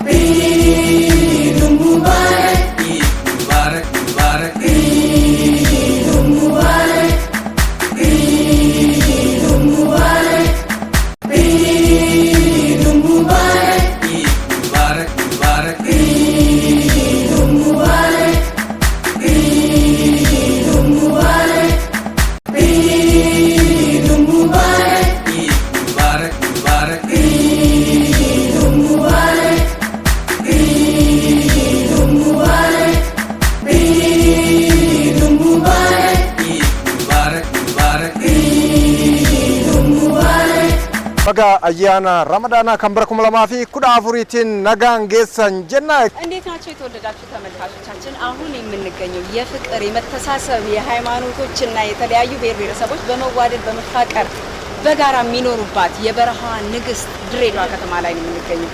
Eid Mubarak, Eid Mubarak, Mubarak, Eid Mubarak, Eid Mubarak, Eid Mubarak, Eid Mubarak, Mubarak, Eid Mubarak, Eid Mubarak, Eid Mubarak, Eid Mubarak, Mubarak, Eid Mubarak, Eid Mubarak, Eid Mubarak, Eid Mubarak, Mubarak, Eid Mubarak. Baga ayyaana Ramadana ከንበረኩም ለማፊ ኩዳፉሪቲን ነጋን ጌሰን ጀና እንዴት ናቸው የተወደዳችሁ ተመልካቾቻችን? አሁን የምንገኘው የፍቅር የመተሳሰብ የሃይማኖቶችና የተለያዩ ብሔር ብሔረሰቦች በመዋደድ በመፋቀር በጋራ የሚኖሩባት የበረሃ ንግስት ድሬዳዋ ከተማ ላይ ነው የምንገኘው።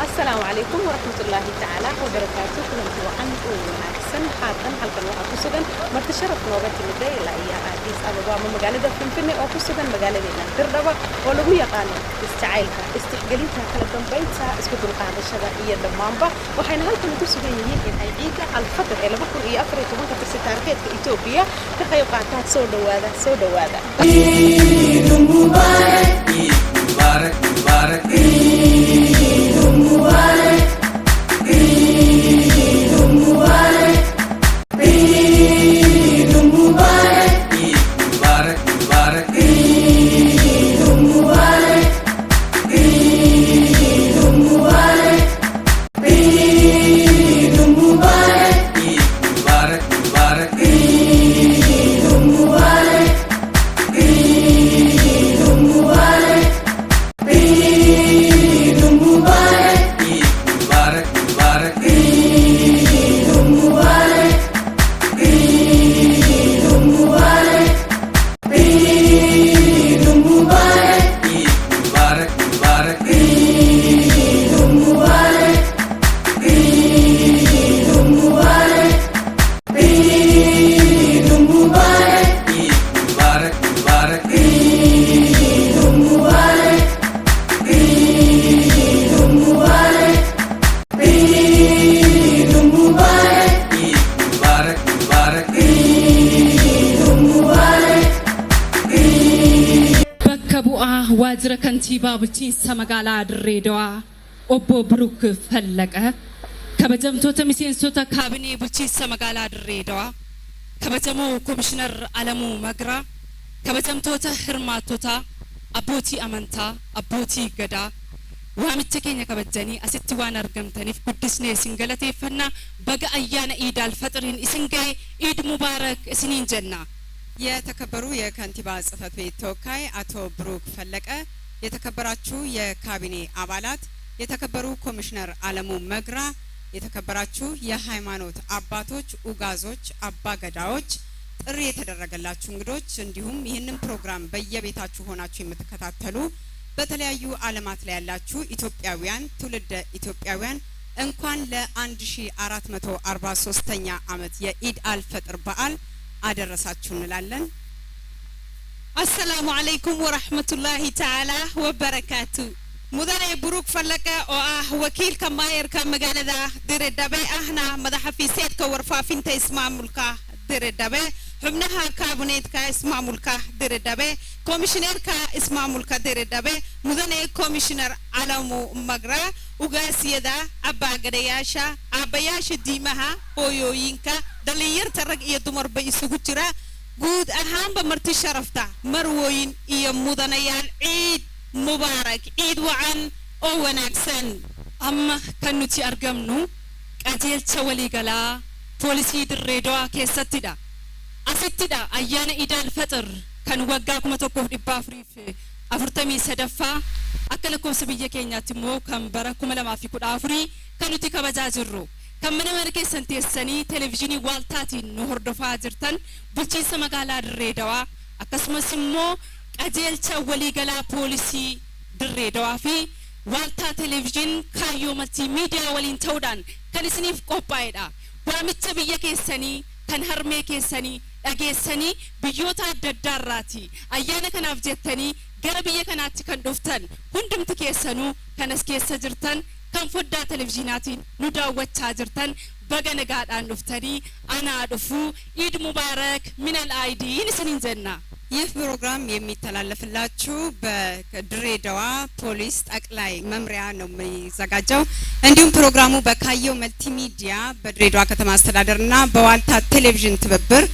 السلام عليكم ورحمة الله تعالى وبركاته. كلكم وعنكم ونحسن حاطن حلقة الواحد كسبن مرتشرف نوبة المدة إلى أيام عديس أبواب مقالة فين أو كسبن مقالة لنا تربى ولا هو يقال استعيلها استحقلتها كلا بيتها اسكت القاعدة الشرعية دمامبا وحين هلكم كسبن يمكن أي عيد على الخطر إلى بكر إيه أفريقيا ومنك في ستاركات في إثيوبيا تخيل قاعدات سودا وهذا سودا وهذا. Eid Mubarak, Eid Mubarak, Mubarak, Eid Mubarak, Eid Mubarak, Eid Mubarak, Eid Mubarak, Mubarak, Eid Mubarak, Eid Mubarak, Eid Mubarak, Eid Mubarak, Mubarak, Eid Mubarak, Eid Mubarak, Eid Mubarak, Eid Mubarak, Mubarak, Eid Mubarak, Eid Mubarak, Eid Mubarak, Eid Mubarak, Mubarak, Eid Mubarak, Eid Mubarak, Eid Mubarak, Eid Mubarak, Mubarak, Eid Mubarak, Eid Mubarak, Eid Mubarak, Eid Mubarak, Mubarak, Eid Mubarak, Eid bakka bu'aa waajjira kantiibaa bulchiinsa magaalaa Dirreedawaa obbo Biruuk Fallaqa kabajamtoota miseensota kaabinee bulchiinsa magaalaa Dirreedawaa kabajamoo komishinar Alamuu Magraa kabajamtoota hirmaattota abbootii amantaa abbootii gadaa waamicha keenya kabajanii asitti waan argamtaniif guddisnee isin galateeffannaa baga ayyaana ኢድ አልፈጥርን isin ga'e ኢድ ሙባረክ isiniin jenna. የተከበሩ የከንቲባ ጽሕፈት ቤት ተወካይ አቶ ብሩክ ፈለቀ፣ የተከበራችሁ የካቢኔ አባላት፣ የተከበሩ ኮሚሽነር አለሙ መግራ፣ የተከበራችሁ የሃይማኖት አባቶች፣ ኡጋዞች፣ አባገዳዎች፣ ጥሪ የተደረገላችሁ እንግዶች እንዲሁም ይህንን ፕሮግራም በየቤታችሁ ሆናችሁ የምትከታተሉ በተለያዩ ዓለማት ላይ ያላችሁ ኢትዮጵያውያን ትውልደ ኢትዮጵያውያን እንኳን ለ1443ኛ ዓመት የኢድ አልፈጥር በዓል አደረሳችሁ እንላለን። السلام عليكم ورحمة الله تعالى وبركاته. مدني بروك فلقة وكيل كماير كمجال دردبة احنا مدحفيسات كورفافين تسمع ملكا دردبة حبناها كابونيت كاسمع ملكا دردبة كوميشنر كاسمع ملكا دردبة مدني كوميشنر علمو مغرا وغاسيدا أبا غدياشا أباياش ديمها أويوينكا دلير ترق يدمر بيسوغترا جود أهم بمرتي شرفتا مروين إيا مدنيال عيد مبارك عيد وعن أوناكسن amma kan nuti argamnu qajeelcha waliigalaa poolisii Dirreedawaa keessattidha. Asittidha ayyaana Iid al-Fixr kan waggaa 1443ffaa akka lakkoofsa biyya keenyaatti immoo kan bara 2014 kan nuti kabajaa jirru. kan mana keessan teessanii televiizyinii waaltaatiin nu hordofaa jirtan bulchiinsa magaalaa Dirreedawaa akkasumas immoo qajeelcha waliigalaa poolisii Dirreedawaa fi waaltaa televiizyinii kaayyoo multiimiidiyaa waliin ta'uudhaan kan isiniif qophaa'edha. waamicha biyya keessanii kan harmee keessanii dhageessanii biyyoota adda addaarraati ayyaana kanaaf jettanii gara biyya kanaatti kan dhuftan hundumti keessanuu kan as keessa jirtan kan foddaa televizyinaatiin nu daawwachaa jirtan baga nagaadhaan dhuftanii anaa dhufuu ኢድ ሙባረክ ሚነል አይዲን isiniin jenna ይህ ፕሮግራም የሚተላለፍላችሁ በድሬዳዋ ፖሊስ ጠቅላይ መምሪያ ነው የሚዘጋጀው እንዲሁም ፕሮግራሙ በካዮ መልቲሚዲያ በድሬዳዋ ከተማ አስተዳደርና በዋልታ ቴሌቪዥን ትብብር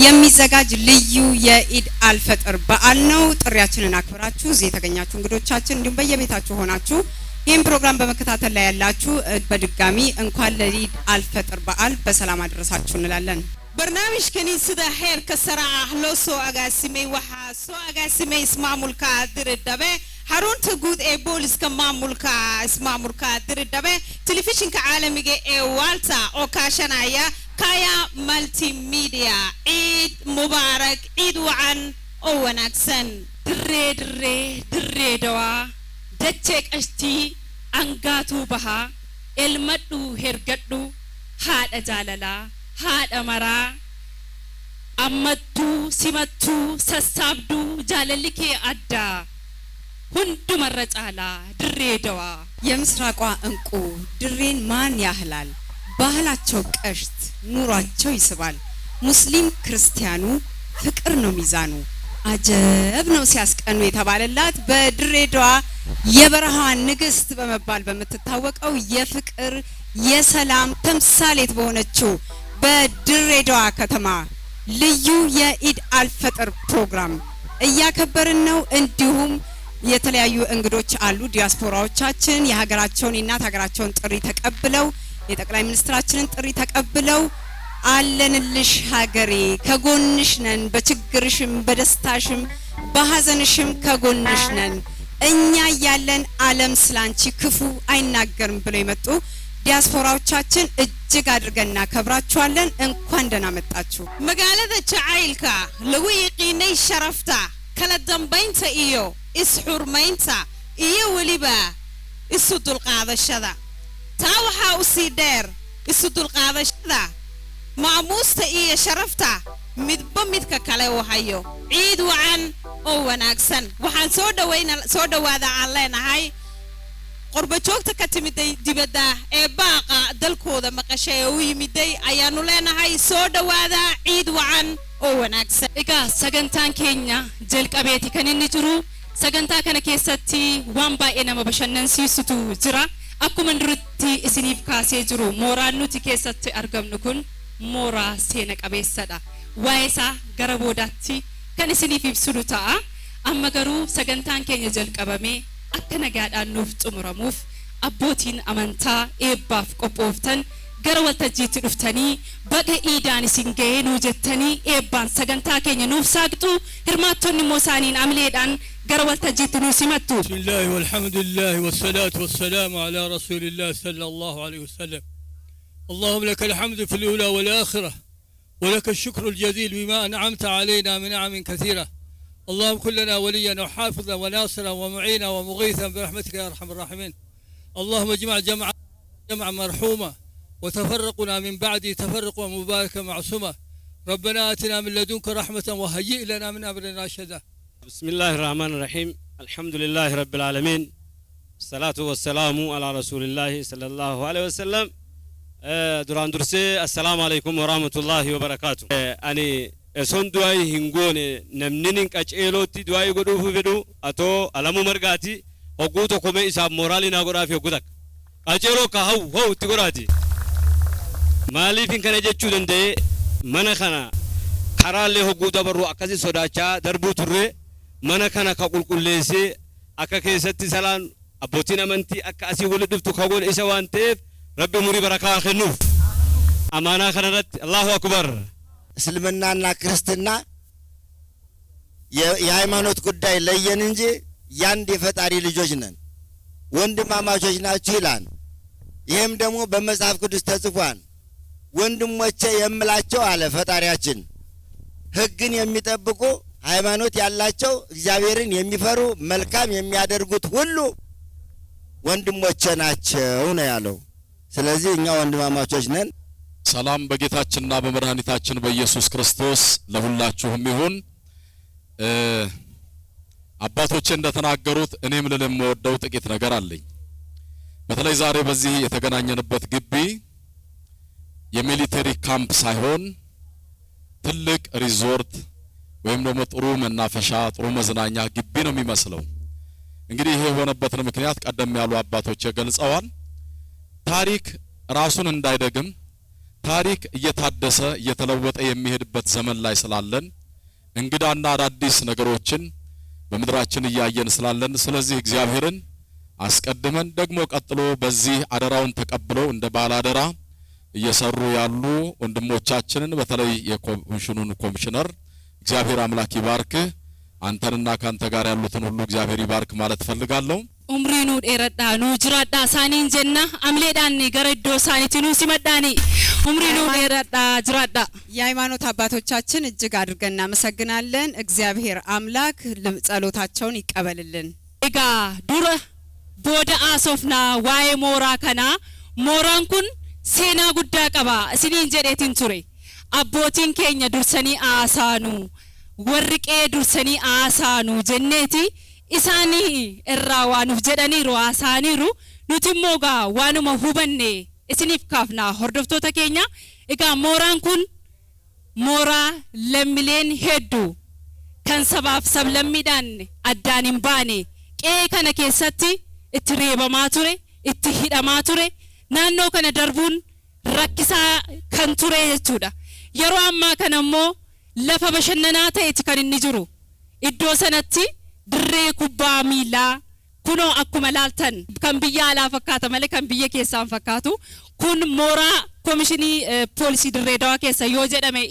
የሚዘጋጅ ልዩ የኢድ አልፈጥር በዓል ነው ጥሪያችንን አክብራችሁ እዚህ የተገኛችሁ እንግዶቻችን እንዲሁም በየቤታችሁ ሆናችሁ ይህን ፕሮግራም በመከታተል ላይ ያላችሁ በድጋሚ እንኳን ለኢድ አልፈጥር በዓል በሰላም አደረሳችሁ እንላለን برنامج كنيسة حير كسرعة لو سو أقاسمي وحا سو أقاسمي اسمع ملكا در الدبي هارون تقود اي بوليس كما ملكا اسمع ملكا در الدبي تلفزيون كعالمي اي والتا او كاشنايا كايا مالتي ميديا عيد مبارك عيد وعن او ونكسن دري دوا دتشك اشتي انغاتو بها المدو هرغدو هاد اجاللا هاد أمرا أمتو سمتو سسابدو جاللكي أدا هندو مرج على دريدوا የምስራቋ እንቁ ድሬን ማን ያህላል ባህላቸው ቀሽት ኑሯቸው ይስባል ሙስሊም ክርስቲያኑ ፍቅር ነው ሚዛኑ አጀብ ነው ሲያስቀኑ የተባለላት በድሬዳዋ የበረሃ ንግስት በመባል በመትታወቀው የፍቅር የሰላም ተምሳሌት በሆነችው በድሬዳዋ ከተማ ልዩ የኢድ አልፈጥር ፕሮግራም እያከበርን ነው እንዲሁም የተለያዩ እንግዶች አሉ ዲያስፖራዎቻችን የሀገራቸውን እናት ሀገራቸውን ጥሪ ተቀብለው የጠቅላይ ሚኒስትራችንን ጥሪ ተቀብለው አለንልሽ ሀገሬ ከጎንሽ ነን በችግርሽም በደስታሽም በሐዘንሽም ከጎንሽ ነን እኛ ያለን ዓለም ስላንቺ ክፉ አይናገርም ብለው የመጡ ዲያስፖራዎቻችን እጅግ አድርገና ከብራችኋለን እንኳን ደህና መጣችሁ مقالة جعيلكا لو يقيني شرفتا كلا دنبينتا إيو إسحور مينتا إيو وليبا إسود القاضة الشذا تاوحا أسيدير إسود القاضة الشذا معموستا إيو شرفتا مدبمدكا كلاو حيو عيد وعن أو وناكسن وحان سودا وادا علينا هاي قرب joogta ka timid dibadda ee baaqa dalkooda maqashay oo yimiday ayaanu leenahay soo dhawaada ciid wacan oo wanaagsan iga sagantaan keenya jalqabeeti kan inni jiru sagantaa kana keessatti waan baay'ee nama bashannansiisutu jira akkuma duratti isiniif kaasee jiru mooraan nuti keessatti argamnu kun mooraa seena qabeessadha waa'eesa gara boodaatti kan isiniif ibsu ta'a amma garuu sagantaan keenya jalqabame akka nagaadhaan nuuf xumuramuuf abbootiin amantaa eebbaaf qophooftan gara waltajjiitti dhuftanii baga iidaan isin ga'ee nuu jettanii eebbaan sagantaa keenya nuuf saaqxu hirmaattonni immoo isaaniin amleedhaan gara waltajjiitti nuu simattu bismillahi walhamdulillahi wassalaatu wassalaamu ala rasuulillahi sallallahu alayhi wasallam اللهم لك الحمد في الأولى والآخرة ولك الشكر الجزيل بما أنعمت علينا من نعم كثيرة اللهم كن لنا وليا وحافظا وناصرا ومعينا ومغيثا برحمتك يا ارحم الراحمين اللهم اجمع جمع مرحومه وتفرقنا من بعده تفرقا مباركا معصوما ربنا آتنا من لدنك رحمة وهيئ لنا من أمرنا رشدا بسم الله الرحمن الرحيم الحمد لله رب العالمين الصلاة والسلام على رسول الله صلى الله عليه وسلم دران درسي السلام عليكم ورحمة الله وبركاته أني son du'ay hingone namninin qaceeloti du'ay godhuuf fedhu ato alamu margaati hoguu tokko mee isaaf mooraalii naa godhaaf hogguu takka qaceeloo ka haw itti godhaati maaliif hin kana jechuu danda'e mana kana karaallee hogguu dabarru akkasi sodaachaa darbuu turre mana kana ka qulqulleessee akka keessatti salaan abbootiin amantii akka asii wali dhuftu ka godhe isa waan ta'eef rabbi umurii barakaa kennuuf amaanaa kanarratti allahu akbar እስልምናና ክርስትና የሃይማኖት ጉዳይ ለየን እንጂ ያንድ የፈጣሪ ልጆች ነን ወንድማማቾች ናችሁ ይላል ይሄም ደግሞ በመጽሐፍ ቅዱስ ተጽፏል ወንድሞቼ የምላቸው አለ ፈጣሪያችን ህግን የሚጠብቁ ሃይማኖት ያላቸው እግዚአብሔርን የሚፈሩ መልካም የሚያደርጉት ሁሉ ወንድሞቼ ናቸው ነው ያለው ስለዚህ እኛ ወንድማማቾች ነን ሰላም በጌታችንና በመድኃኒታችን በኢየሱስ ክርስቶስ ለሁላችሁም ይሁን አባቶቼ እንደተናገሩት እኔም ልል የምወደው ጥቂት ነገር አለኝ በተለይ ዛሬ በዚህ የተገናኘንበት ግቢ የሚሊተሪ ካምፕ ሳይሆን ትልቅ ሪዞርት ወይም ደግሞ ጥሩ መናፈሻ ጥሩ መዝናኛ ግቢ ነው የሚመስለው። እንግዲህ ይሄ የሆነበትን ምክንያት ቀደም ያሉ አባቶች ገልጸዋል። ታሪክ ራሱን እንዳይደግም ታሪክ እየታደሰ እየተለወጠ የሚሄድበት ዘመን ላይ ስላለን እንግዳና አዳዲስ ነገሮችን በመድራችን እያየን ስላለን ስለዚህ እግዚአብሔርን አስቀድመን ደግሞ ቀጥሎ በዚህ አደራውን ተቀብለው እንደ ባላደራ እየሰሩ ያሉ ወንድሞቻችንን በተለይ የኮሚሽኑን ኮሚሽነር እግዚአብሔር አምላክ ይባርክ አንተንና ካንተ ጋር ያሉትን ሁሉ እግዚአብሔር ይባርክ ማለት ፈልጋለሁ። ኡምሪኑ ዴረዳ ኑ ጅራዳ ሳኒን ጀና አምሌዳኒ ገረዶ ሳኒቲኑ ሲመዳኒ ኡምሪኑ ዴረዳ ጅራዳ። የሃይማኖት አባቶቻችን እጅግ አድርገን እናመሰግናለን። እግዚአብሔር አምላክ ጸሎታቸውን ይቀበልልን። ኤጋ ዱረ ቦደ አሶፍና ዋይ ሞራ ከና ሞራን ኩን ሴና ጉዳ ቀባ እስኒን ጀዴቲን ቱሬ አቦቲን ኬኛ ዱርሰኒ አሳኑ ወርቄ ዱርሰኒ አሳኑ ጀኔቲ ኢሳኒ እራዋኑፍ ጀደኒሩ አሳኒሩ ኑቲሞጋ ዋኑማ ሁበኔ እስኒፍ ካፍና ሆርዶፍቶታ ኬኛ ኤጋ ሞራን ኩን ሞራ ለሚሌን ሄዱ ከንሰባፍ ሰብለሚዳን አዳኒን ባኔ ቄ ከነ ኬሰቲ itti reebamaa ture itti hidhamaa ture naannoo kana darbuun rakkisaa kan ture jechuudha. Yeroo ammaa kana immoo lafa bashannanaa ta'eeti kan inni jiru. Iddoo sanatti dirree kubbaa miilaa kunoo akkuma laaltan kan biyya alaa fakkaata malee kan biyya keessaan fakkaatu kun mooraa komishinii poolisii dirree dawaa keessa yoo jedhame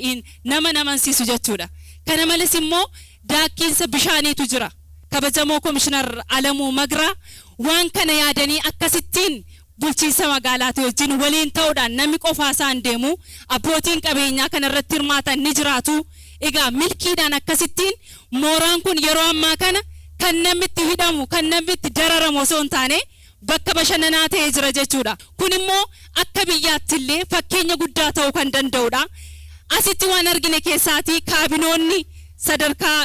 nama namansiisu jechuudha. Kana malees immoo daakkiinsa bishaaniitu jira. kabajamoo komishinar Alamuu Magraa waan kana yaadanii akkasittiin bulchiinsa magaalaatti wajjin waliin ta'uudhaan namni qofaasaan deemu abbootiin qabeenyaa kana irratti hirmaatan ni jiraatu. Egaa milkiidhaan akkasittiin mooraan kun yeroo ammaa kana kan namni itti hidhamu kan namni itti dararamu osoo hin taane bakka bashannanaa ta'ee jira jechuudha. Kun immoo akka biyyaatti illee fakkeenya guddaa ta'uu kan danda'udha. Asitti waan argine keessaatii kaabinoonni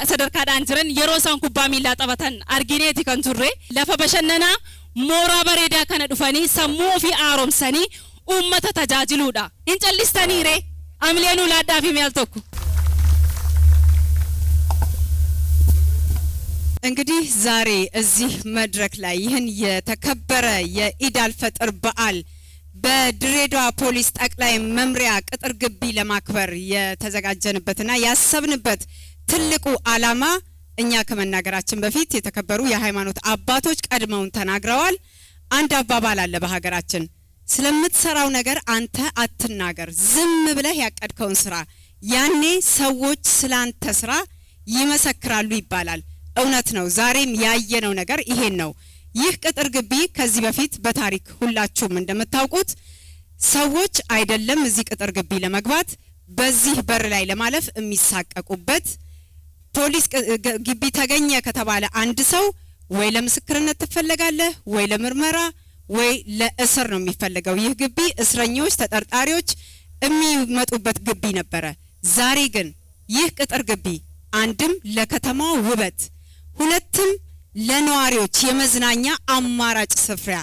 sadarkaadhaan jiran yeroo isaan kubbaa miilaa taphatan argineeti kan turre lafa bashannanaa mooraa bareedaa kana dhufanii sammuu ofii haaromsanii uummata tajaajiluudha. Hin callistanii ree amleenuu laaddaa fi mi'al tokko. እንግዲህ ዛሬ እዚህ መድረክ ላይ ይህን የተከበረ የኢድ አልፈጥር በዓል በድሬዳዋ ፖሊስ ጠቅላይ መምሪያ ቅጥር ግቢ ለማክበር የተዘጋጀንበትና ያሰብንበት ትልቁ ዓላማ እኛ ከመናገራችን በፊት የተከበሩ የሃይማኖት አባቶች ቀድመውን ተናግረዋል። አንድ አባባል አለ በሀገራችን፣ ስለምትሰራው ነገር አንተ አትናገር፣ ዝም ብለህ ያቀድከውን ስራ፣ ያኔ ሰዎች ስላንተ ስራ ይመሰክራሉ ይባላል። እውነት ነው። ዛሬም ያየነው ነገር ይሄን ነው። ይህ ቅጥር ግቢ ከዚህ በፊት በታሪክ ሁላችሁም እንደምታውቁት ሰዎች አይደለም እዚህ ቅጥር ግቢ ለመግባት በዚህ በር ላይ ለማለፍ የሚሳቀቁበት፣ ፖሊስ ግቢ ተገኘ ከተባለ አንድ ሰው ወይ ለምስክርነት ትፈልጋለህ ወይ ለምርመራ ወይ ለእስር ነው የሚፈልገው። ይህ ግቢ እስረኞች ተጠርጣሪዎች የሚመጡበት ግቢ ነበረ። ዛሬ ግን ይህ ቅጥር ግቢ አንድም ለከተማው ውበት ሁለትም ለነዋሪዎች የመዝናኛ አማራጭ ስፍራ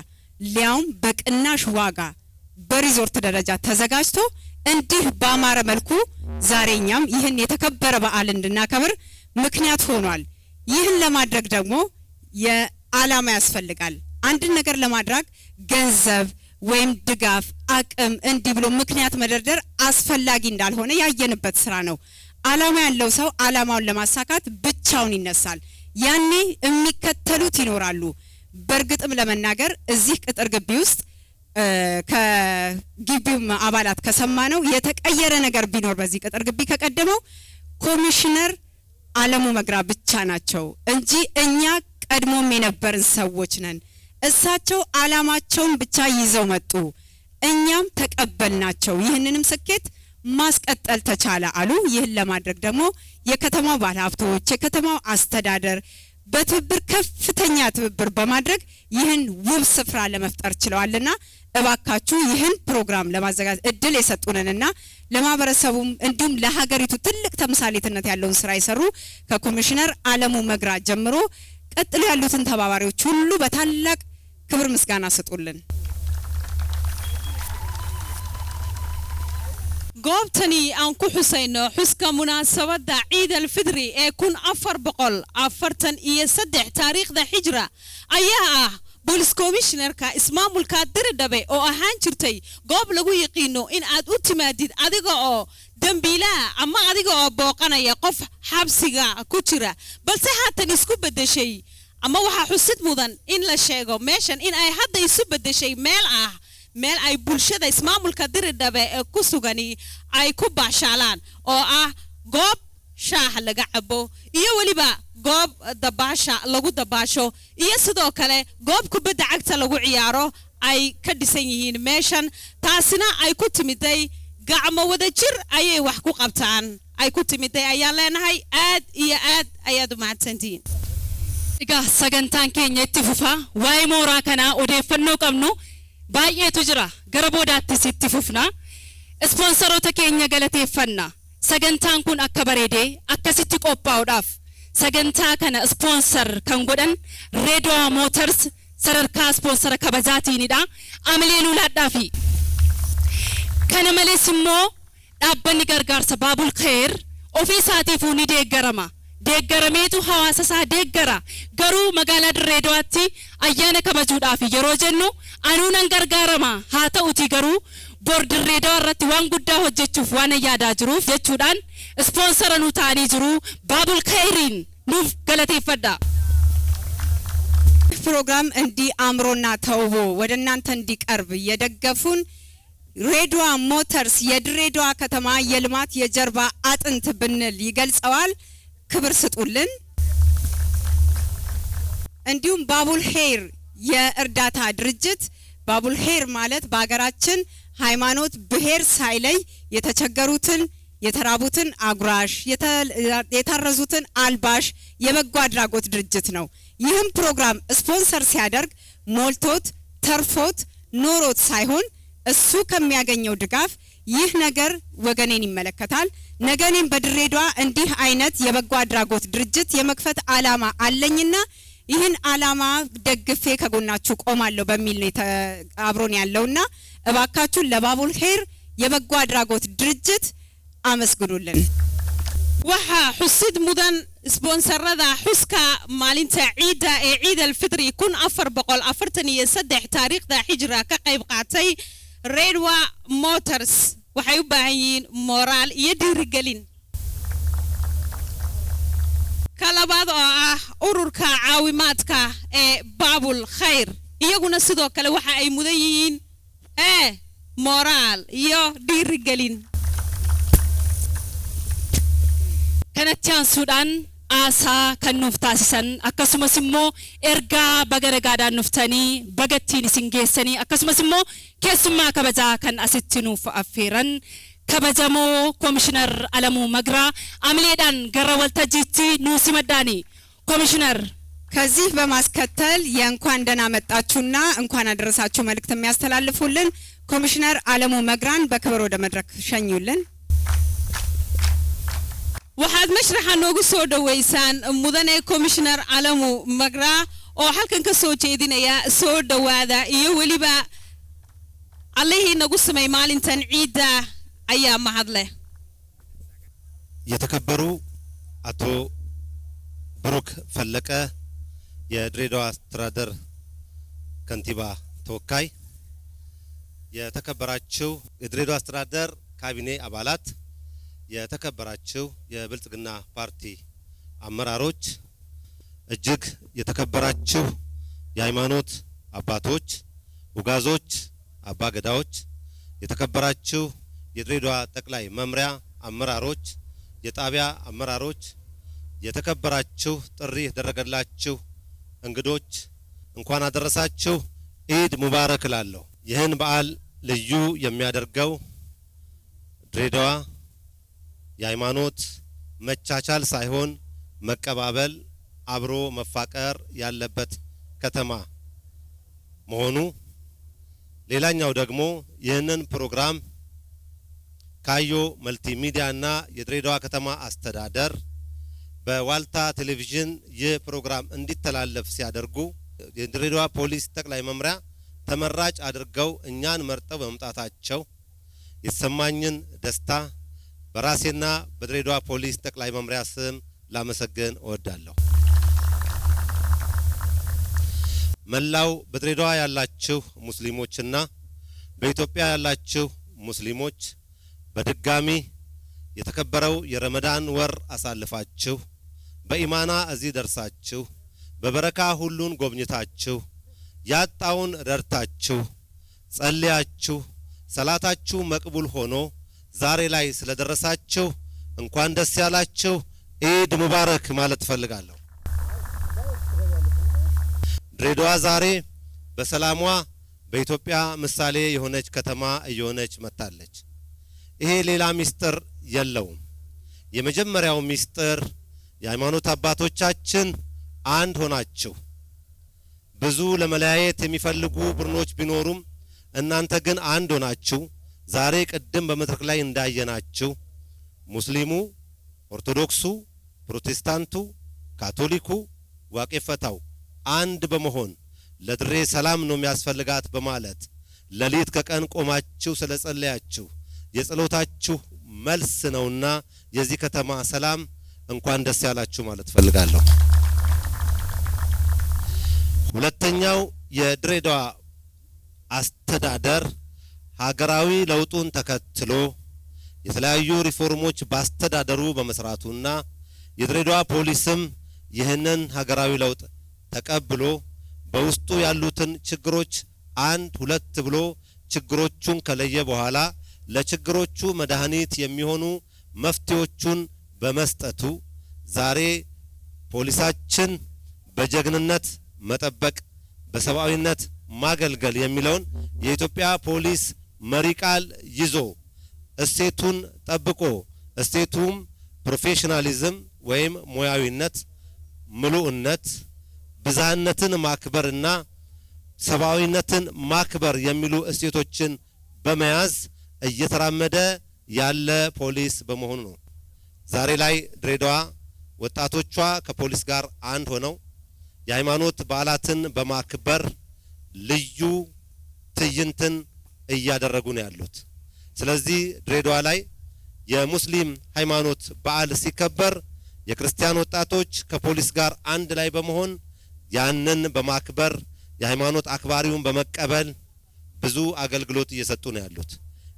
ሊያውም በቅናሽ ዋጋ በሪዞርት ደረጃ ተዘጋጅቶ እንዲህ ባማረ መልኩ ዛሬኛም ይህን የተከበረ በዓል እንድናከብር ምክንያት ሆኗል። ይህን ለማድረግ ደግሞ የዓላማ ያስፈልጋል። አንድ ነገር ለማድረግ ገንዘብ ወይም ድጋፍ አቅም እንዲህ ብሎ ምክንያት መደርደር አስፈላጊ እንዳልሆነ ያየንበት ስራ ነው። ዓላማ ያለው ሰው ዓላማውን ለማሳካት ብቻውን ይነሳል። ያኔ የሚከተሉት ይኖራሉ። በእርግጥም ለመናገር እዚህ ቅጥር ግቢ ውስጥ ከግቢው አባላት ከሰማነው የተቀየረ ነገር ቢኖር በዚህ ቅጥር ግቢ ከቀደመው ኮሚሽነር አለሙ መግራ ብቻ ናቸው እንጂ እኛ ቀድሞም የነበርን ሰዎች ነን። እሳቸው ዓላማቸውን ብቻ ይዘው መጡ፣ እኛም ተቀበልናቸው። ይህንንም ስኬት ማስቀጠል ተቻለ አሉ። ይህን ለማድረግ ደግሞ የከተማው ባለሀብቶች የከተማው አስተዳደር በትብብር ከፍተኛ ትብብር በማድረግ ይህን ውብ ስፍራ ለመፍጠር ችለዋልና እባካችሁ ይህን ፕሮግራም ለማዘጋጀት እድል የሰጡንንና ለማህበረሰቡም እንዲሁም ለሀገሪቱ ትልቅ ተምሳሌትነት ያለውን ስራ የሰሩ ከኮሚሽነር አለሙ መግራ ጀምሮ ቀጥሎ ያሉትን ተባባሪዎች ሁሉ በታላቅ ክብር ምስጋና ስጡልን። goobtani aan ku xusayno xuska munaasabada Ciid al-Fidri ee 1443 taariikhda Hijra ayaa ah Police Commissioner-ka ismaamulka Diridhabe oo ahaan jirtay goob lagu yaqiino in aad u timaadid adiga oo dambiila ama adiga oo booqanaya qof xabsiga ku jira balse haatan isku bedeshay ama waxa xusid mudan in la sheego meeshan in ay hadda isu bedeshay meel ay bulshada ismaamulka Diridhabe ee ku sugani ay ku baashaalaan oo ah goob shaah laga cabo iyo waliba goob dabaasha lagu dabaasho iyo sidoo kale goob kubadda cagta lagu ciyaaro ay ka dhisan yihiin meeshan taasina ay ku timiday gacmo wada jir ayay wax ku qabtaan ay ku timiday ayaan leenahay aad iyo aad ayaad u mahadsantihiin iga sagantaan keenya itti fufa waa'ee mooraa kana odeeffannoo qabnu baay'eetu jira gara boodaattis itti fufna ispoonsaroota keenya galateeffanna sagantaan kun akka bareedee akkasitti qophaa'uudhaaf sagantaa kana sponsor kan godhan Redwa Motors sadarkaa sponsora kabajaatiinidha amalee lulaadhaafi kana malees immoo dhaabbanni gargaarsa Baabul Khair ofii isaatiifuu ni deeggarameetu hawaasa isaa deeggara garuu magaalaa Dirreedawaatti ayyaana kabajuudhaaf yeroo jennu anuunan gargaarama haa ta'uti garuu bor Dirreedawaa irratti waan guddaa hojjechuuf waan yaadaa jiruuf jechuudhaan sponsora nu ta'anii jiru Baabul Khairin nuuf galateeffadha ፕሮግራም እንዲ አምሮና ተውቦ ወደ እናንተ እንዲቀርብ የደገፉን ሬድዋ ሞተርስ የድሬዳዋ ከተማ የልማት የጀርባ አጥንት ብንል ይገልጸዋል ክብር ስጡልን እንዲሁም ባቡል ኸይር የእርዳታ ድርጅት ባቡል ኸይር ማለት በአገራችን ሃይማኖት ብሔር ሳይለይ የተቸገሩትን የተራቡትን አጉራሽ የታረዙትን አልባሽ የበጎ አድራጎት ድርጅት ነው ይህም ፕሮግራም ስፖንሰር ሲያደርግ ሞልቶት ተርፎት ኖሮት ሳይሆን እሱ ከሚያገኘው ድጋፍ ይህ ነገር ወገኔን ይመለከታል ነገኔን በድሬዳዋ እንዲህ አይነት የበጎ አድራጎት ድርጅት የመክፈት ዓላማ አለኝና ይህን ዓላማ ደግፌ ከጎናችሁ ቆማለሁ በሚል ነው አብሮን ያለውና እባካችሁ ለባቡል ኸይር የበጎ አድራጎት ድርጅት አመስግኑልን waxa xusid mudan sponsorada xuska maalinta ciida ee Ciid al-Fidri 1443 taariikhda Hijra ka qayb qaatay Redwa Motors waxay u baahan yihiin moraal iyo dhiirigelin kalabaad oo ah ururka caawimaadka ee Baabul Khair iyaguna sidoo kale waxa ay mudan yihiin moraal iyo dhiirigelin kanatiyaan Suudaan aasaa kan nuuf taasisan akkasumas immoo ergaa bagaragaadhaan nuftanii bagattiin isin geessanii akkasumas immoo keessummaa kabajaa kan asitti nuuf affeeran kabajamoo Komishinar Alamuu Magraa አምሌዳን ገረ ወልታጂቲ ኑሲ መዳኒ ኮሚሽነር ከዚህ በማስከተል የእንኳን ደህና መጣችሁና እንኳን አደረሳችሁ መልእክት የሚያስተላልፉልን ኮሚሽነር አለሙ መግራን በክብር ወደ መድረክ ሸኙልን waxaad mashraxa noogu soo dhaweysaan mudane Komishinar Alamu Magra oo halkan ka soo jeedinaya soo dhawaada iyo waliba Allahi nagu samay maalintan ciida ayaa mahadle የተከበሩ አቶ ብሩክ ፈለቀ የድሬዳዋ አስተዳደር ከንቲባ ተወካይ የተከበራችሁ የድሬዳዋ አስተዳደር ካቢኔ አባላት የተከበራችሁ የብልጽግና ፓርቲ አመራሮች እጅግ የተከበራችሁ የሃይማኖት አባቶች ውጋዞች አባገዳዎች የተከበራችሁ የድሬዳዋ ጠቅላይ መምሪያ አመራሮች የጣቢያ አመራሮች የተከበራችሁ ጥሪ የተደረገላችሁ እንግዶች እንኳን አደረሳችሁ ኢድ ሙባረክ ላለሁ ይህን በዓል ልዩ የሚያደርገው ድሬዳዋ የሃይማኖት መቻቻል ሳይሆን መቀባበል አብሮ መፋቀር ያለበት ከተማ መሆኑ ሌላኛው ደግሞ ይህንን ፕሮግራም ካዮ መልቲሚዲያና የድሬዳዋ ከተማ አስተዳደር በዋልታ ቴሌቪዥን ይህ ፕሮግራም እንዲተላለፍ ሲያደርጉ የድሬዳዋ ፖሊስ ጠቅላይ መምሪያ ተመራጭ አድርገው እኛን መርጠው በመምጣታቸው የተሰማኝን ደስታ በራሴና በድሬዳዋ ፖሊስ ጠቅላይ መምሪያ ስም ላመሰግን እወዳለሁ። መላው በድሬዳዋ ያላችሁ ሙስሊሞችና በኢትዮጵያ ያላችሁ ሙስሊሞች በድጋሚ የተከበረው የረመዳን ወር አሳልፋችሁ በኢማና እዚህ ደርሳችሁ በበረካ ሁሉን ጎብኝታችሁ ያጣውን ረድታችሁ ጸልያችሁ ሰላታችሁ መቅቡል ሆኖ ዛሬ ላይ ስለደረሳችሁ እንኳን ደስ ያላችሁ። ኢድ ሙባረክ ማለት ፈልጋለሁ። ድሬዳዋ ዛሬ በሰላሟ በኢትዮጵያ ምሳሌ የሆነች ከተማ እየሆነች መጣለች። ይሄ ሌላ ሚስጥር የለውም። የመጀመሪያው ሚስጥር የሃይማኖት አባቶቻችን አንድ ሆናችሁ ብዙ ለመለያየት የሚፈልጉ ቡድኖች ቢኖሩም እናንተ ግን አንድ ሆናችሁ ዛሬ ቅድም በመድረክ ላይ እንዳየናችሁ ሙስሊሙ፣ ኦርቶዶክሱ፣ ፕሮቴስታንቱ፣ ካቶሊኩ፣ ዋቄፈታው አንድ በመሆን ለድሬ ሰላም ነው የሚያስፈልጋት በማለት ለሊት ከቀን ቆማችሁ ስለጸለያችሁ የጸሎታችሁ መልስ ነውና የዚህ ከተማ ሰላም እንኳን ደስ ያላችሁ ማለት ፈልጋለሁ። ሁለተኛው የድሬዳዋ አስተዳደር ሀገራዊ ለውጡን ተከትሎ የተለያዩ ሪፎርሞች ባስተዳደሩ በመስራቱና የድሬዳዋ ፖሊስም ይህንን ሀገራዊ ለውጥ ተቀብሎ በውስጡ ያሉትን ችግሮች አንድ ሁለት ብሎ ችግሮቹን ከለየ በኋላ ለችግሮቹ መድኃኒት የሚሆኑ መፍትሄዎቹን በመስጠቱ ዛሬ ፖሊሳችን በጀግንነት መጠበቅ በሰብአዊነት ማገልገል የሚለውን የኢትዮጵያ ፖሊስ መሪ ቃል ይዞ እሴቱን ጠብቆ እሴቱም ፕሮፌሽናሊዝም ወይም ሙያዊነት፣ ምሉእነት፣ ብዝሃነትን ማክበርና ሰብአዊነትን ማክበር የሚሉ እሴቶችን በመያዝ እየተራመደ ያለ ፖሊስ በመሆኑ ነው። ዛሬ ላይ ድሬዳዋ ወጣቶቿ ከፖሊስ ጋር አንድ ሆነው የሃይማኖት በዓላትን በማክበር ልዩ ትዕይንትን እያደረጉ ነው ያሉት። ስለዚህ ድሬዳዋ ላይ የሙስሊም ሃይማኖት በዓል ሲከበር የክርስቲያን ወጣቶች ከፖሊስ ጋር አንድ ላይ በመሆን ያንን በማክበር የሃይማኖት አክባሪውን በመቀበል ብዙ አገልግሎት እየሰጡ ነው ያሉት።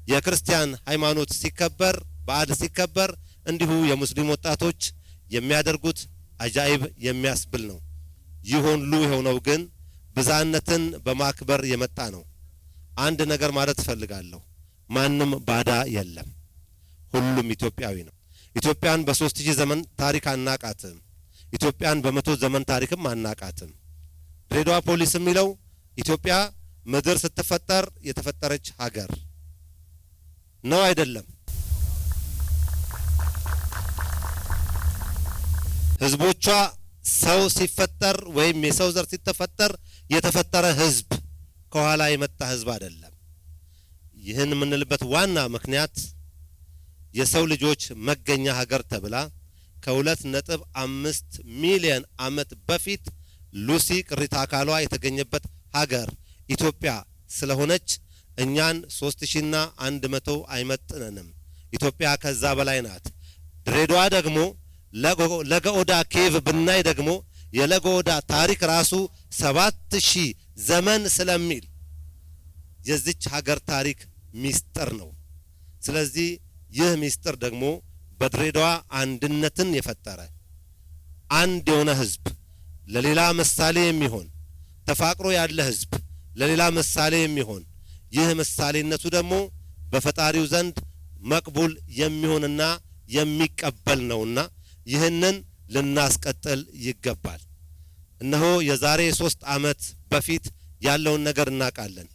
የክርስቲያን ሃይማኖት ሲከበር በዓል ሲከበር እንዲሁ የሙስሊም ወጣቶች የሚያደርጉት አጃኢብ የሚያስብል ነው። ይሁን የሆነው ግን ብዝሃነትን በማክበር የመጣ ነው። አንድ ነገር ማለት ፈልጋለሁ። ማንም ባዳ የለም። ሁሉም ኢትዮጵያዊ ነው። ኢትዮጵያን በ3000 ዘመን ታሪክ አናቃትም። ኢትዮጵያን በ100 ዘመን ታሪክም አናቃትም። ድሬዳዋ ፖሊስ የሚለው ኢትዮጵያ ምድር ስትፈጠር የተፈጠረች ሀገር ነው አይደለም? ህዝቦቿ ሰው ሲፈጠር ወይም የሰው ዘር ሲተፈጠር የተፈጠረ ህዝብ ከኋላ የመጣ ህዝብ አይደለም። ይህን የምንልበት ዋና ምክንያት የሰው ልጆች መገኛ ሀገር ተብላ ከ2.5 ሚሊዮን ዓመት በፊት ሉሲ ቅሪተ አካሏ የተገኘበት ሀገር ኢትዮጵያ ስለሆነች እኛን 3100 አይመጥነንም። ኢትዮጵያ ከዛ በላይ ናት። ድሬዳዋ ደግሞ ለገኦዳ ኬቭ ብናይ ደግሞ የለገኦዳ ታሪክ ራሱ 7000 ዘመን ስለሚል የዚች ሀገር ታሪክ ሚስጥር ነው። ስለዚህ ይህ ሚስጥር ደግሞ በድሬዳዋ አንድነትን የፈጠረ አንድ የሆነ ህዝብ ለሌላ ምሳሌ የሚሆን ተፋቅሮ ያለ ህዝብ ለሌላ ምሳሌ የሚሆን ይህ ምሳሌነቱ ደግሞ በፈጣሪው ዘንድ መቅቡል የሚሆንና የሚቀበል ነውና ይህንን ልናስቀጥል ይገባል። እነሆ የዛሬ 3 ዓመት በፊት ያለውን ነገር እናውቃለን።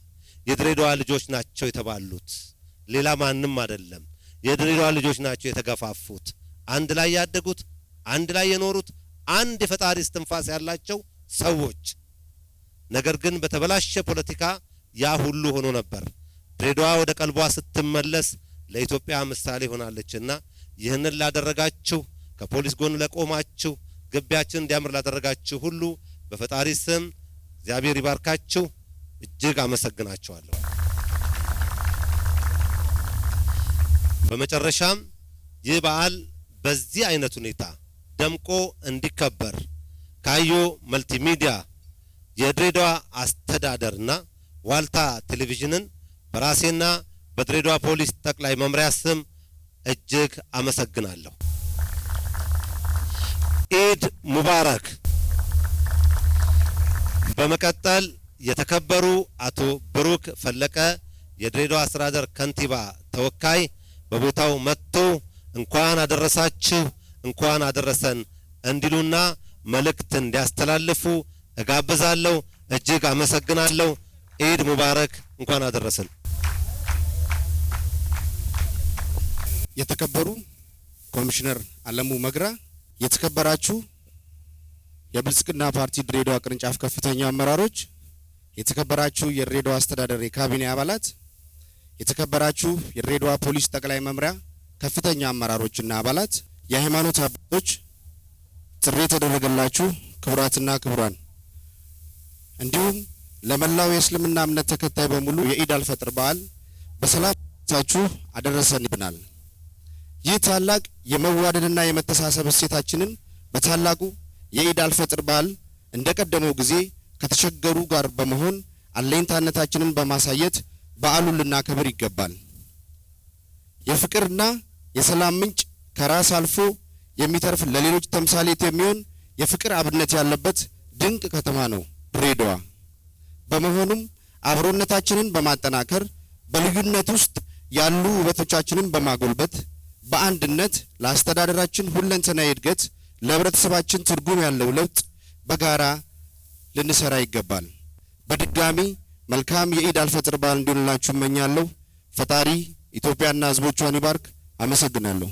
የድሬዳዋ ልጆች ናቸው የተባሉት፣ ሌላ ማንም አይደለም። የድሬዳዋ ልጆች ናቸው የተገፋፉት፣ አንድ ላይ ያደጉት፣ አንድ ላይ የኖሩት፣ አንድ የፈጣሪ እስትንፋስ ያላቸው ሰዎች። ነገር ግን በተበላሸ ፖለቲካ ያ ሁሉ ሆኖ ነበር። ድሬዳዋ ወደ ቀልቧ ስትመለስ ለኢትዮጵያ ምሳሌ ሆናለችና ይህንን ላደረጋችሁ፣ ከፖሊስ ጎን ለቆማችሁ፣ ግቢያችን እንዲያምር ላደረጋችሁ ሁሉ በፈጣሪ ስም እግዚአብሔር ይባርካችሁ። እጅግ አመሰግናችኋለሁ። በመጨረሻም ይህ በዓል በዚህ አይነት ሁኔታ ደምቆ እንዲከበር ካዮ መልቲሚዲያ የድሬዳዋ አስተዳደርና ዋልታ ቴሌቪዥንን በራሴና በድሬዳዋ ፖሊስ ጠቅላይ መምሪያ ስም እጅግ አመሰግናለሁ። ኢድ ሙባረክ። በመቀጠል የተከበሩ አቶ ብሩክ ፈለቀ የድሬዳዋ አስተዳደር ከንቲባ ተወካይ በቦታው መጥቶ እንኳን አደረሳችሁ እንኳን አደረሰን እንዲሉና መልእክት እንዲያስተላልፉ እጋብዛለሁ። እጅግ አመሰግናለሁ። ኢድ ሙባረክ። እንኳን አደረሰን። የተከበሩ ኮሚሽነር አለሙ መግራ፣ የተከበራችሁ የብልጽግና ፓርቲ ድሬዳዋ ቅርንጫፍ ከፍተኛ አመራሮች፣ የተከበራችሁ የድሬዳዋ አስተዳደር የካቢኔ አባላት፣ የተከበራችሁ የድሬዳዋ ፖሊስ ጠቅላይ መምሪያ ከፍተኛ አመራሮችና አባላት፣ የሃይማኖት አባቶች፣ ጥሪ የተደረገላችሁ ክቡራትና ክቡራን፣ እንዲሁም ለመላው የእስልምና እምነት ተከታይ በሙሉ የኢድ አልፈጥር በዓል በሰላም ታችሁ አደረሰን ይብናል። ይህ ታላቅ የመዋደድና የመተሳሰብ እሴታችንን በታላቁ የኢድ አልፈጥር በዓል እንደቀደመው ጊዜ ከተቸገሩ ጋር በመሆን አለኝታነታችንን በማሳየት በዓሉን ልናከብር ይገባል። የፍቅርና የሰላም ምንጭ ከራስ አልፎ የሚተርፍ ለሌሎች ተምሳሌት የሚሆን የፍቅር አብነት ያለበት ድንቅ ከተማ ነው ድሬዳዋ። በመሆኑም አብሮነታችንን በማጠናከር በልዩነት ውስጥ ያሉ ውበቶቻችንን በማጎልበት በአንድነት ለአስተዳደራችን ሁለንተናዊ እድገት ለህብረተሰባችን ትርጉም ያለው ለውጥ በጋራ ልንሰራ ይገባል። በድጋሚ መልካም የኢድ አልፈጥር በዓል እንዲሆንላችሁ እመኛለሁ። ፈጣሪ ኢትዮጵያና ህዝቦቿን ይባርክ። አመሰግናለሁ።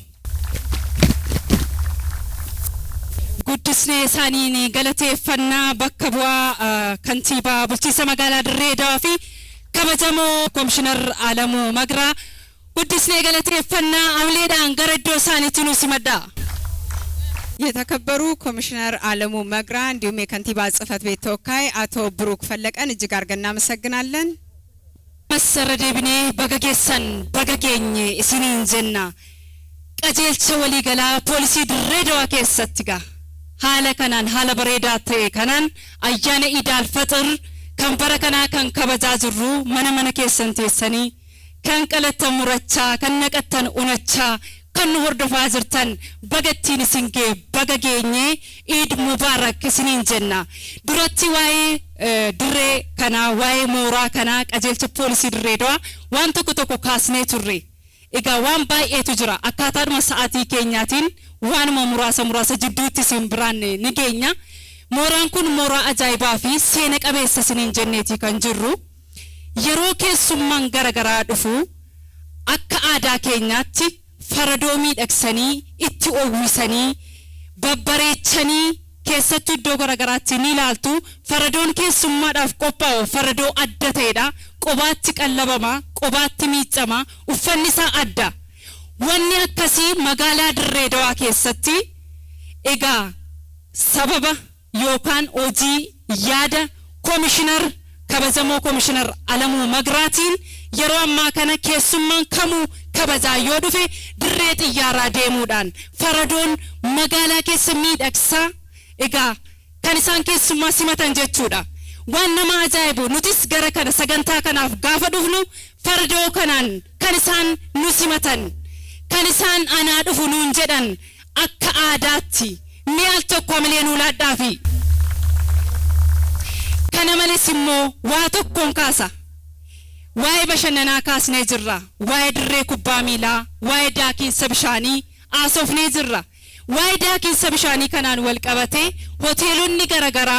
ጉድስኔ ሳኒኒ ገለቴፈና በከቧ ከንቲባ ቡልቺሳ መጋላ ድሬዳዋ ፊ ከበጀሞ ኮሚሽነር አለሙ መግራ ጉድስኔ ገለቴፈና አምሌዳን ገረዶ ሳኒቲኑ ሲመዳ። የተከበሩ ኮሚሽነር አለሙ መግራ እንዲሁም የከንቲባ ጽህፈት ቤት ተወካይ አቶ ብሩክ ፈለቀን እጅግ አድርገን እናመሰግናለን። መሰረደብኔ በገጌሰን በገጌኝ እስኒን ጀና ቀጀልቸ ወሊገላ ፖሊሲ ድሬዳዋ ከሰትጋ ሀለ ከናን ሀለ በሬዳ ተይ ከናን አያነ ኢድ አልፈጥር ከንበረከና ከን ከበጃጅሩ መነመነ ከሰን ተሰኒ ከንቀለተ ሙረቻ ከነቀተን ኡነቻ ከን ወርደፋ ዝርተን በገቲን ሲንጌ በገጌኝ ኢድ ሙባረክ ስኒን ጀና ዱረቲ ዋይ ድሬ ከና ዋይ ሞራ ከና ቀጀልቸ ፖሊሲ ድሬዳዋ ዋን ተኩ ካስኔ ቱሬ ኢጋ ዋን ባይኤቱ ጅራ አካታድ መሳአቲ ኬኛቲን ዋን ሙራሳ ጅዱቲ ሲምብራን ንጌኛ ሞራን ኩን ሞራ አጃይባ ፊ ሴነ ቀበሰ ስኒን ጀኔቲ ከንጅሩ የሮ ኬሱማን ገረገራ ዱፉ አካ አዳ ኬኛቲ ፈረዶሚ ደክሰኒ ኢቲ ኦዊሰኒ በበሬቸኒ keessatti iddoo garagaraatti ni ilaaltu faradoon keessummaadhaaf qophaa'u faradoo adda ta'edha qobaatti qallabama qobaatti miicama uffanni isaa adda wanni akkasii magaalaa Dirreedawaa keessatti egaa sababa yookaan hojii yaada komishinar kabajamoo komishinar Alamuu Magraatiin yeroo ammaa kana keessummaan kamuu kabajaa yoo dhufe dirree xiyyaaraa deemuudhaan faradoon magaalaa keessa miidhagsaa ega kan isaan keessummaa simatan jechuudha. waan nama ajaa'ibu nutis gara kana sagantaa kanaaf gaafa dhufnu fardoo kanaan kan isaan nu simatan kan isaan anaa dhufu nuun jedhan akka aadaatti mi'al tokko malee nu laadhaafi kana malees immoo waa tokkoon kaasa waa'ee bashannanaa kaasnee jirra waa'ee dirree kubbaa miilaa waa'ee daakiinsa bishaanii asoofnee jirra ዋይዳ ኪንሰ ብሻኒ ከናን ወልቀበቴ ሆቴሉኒ ገረገራ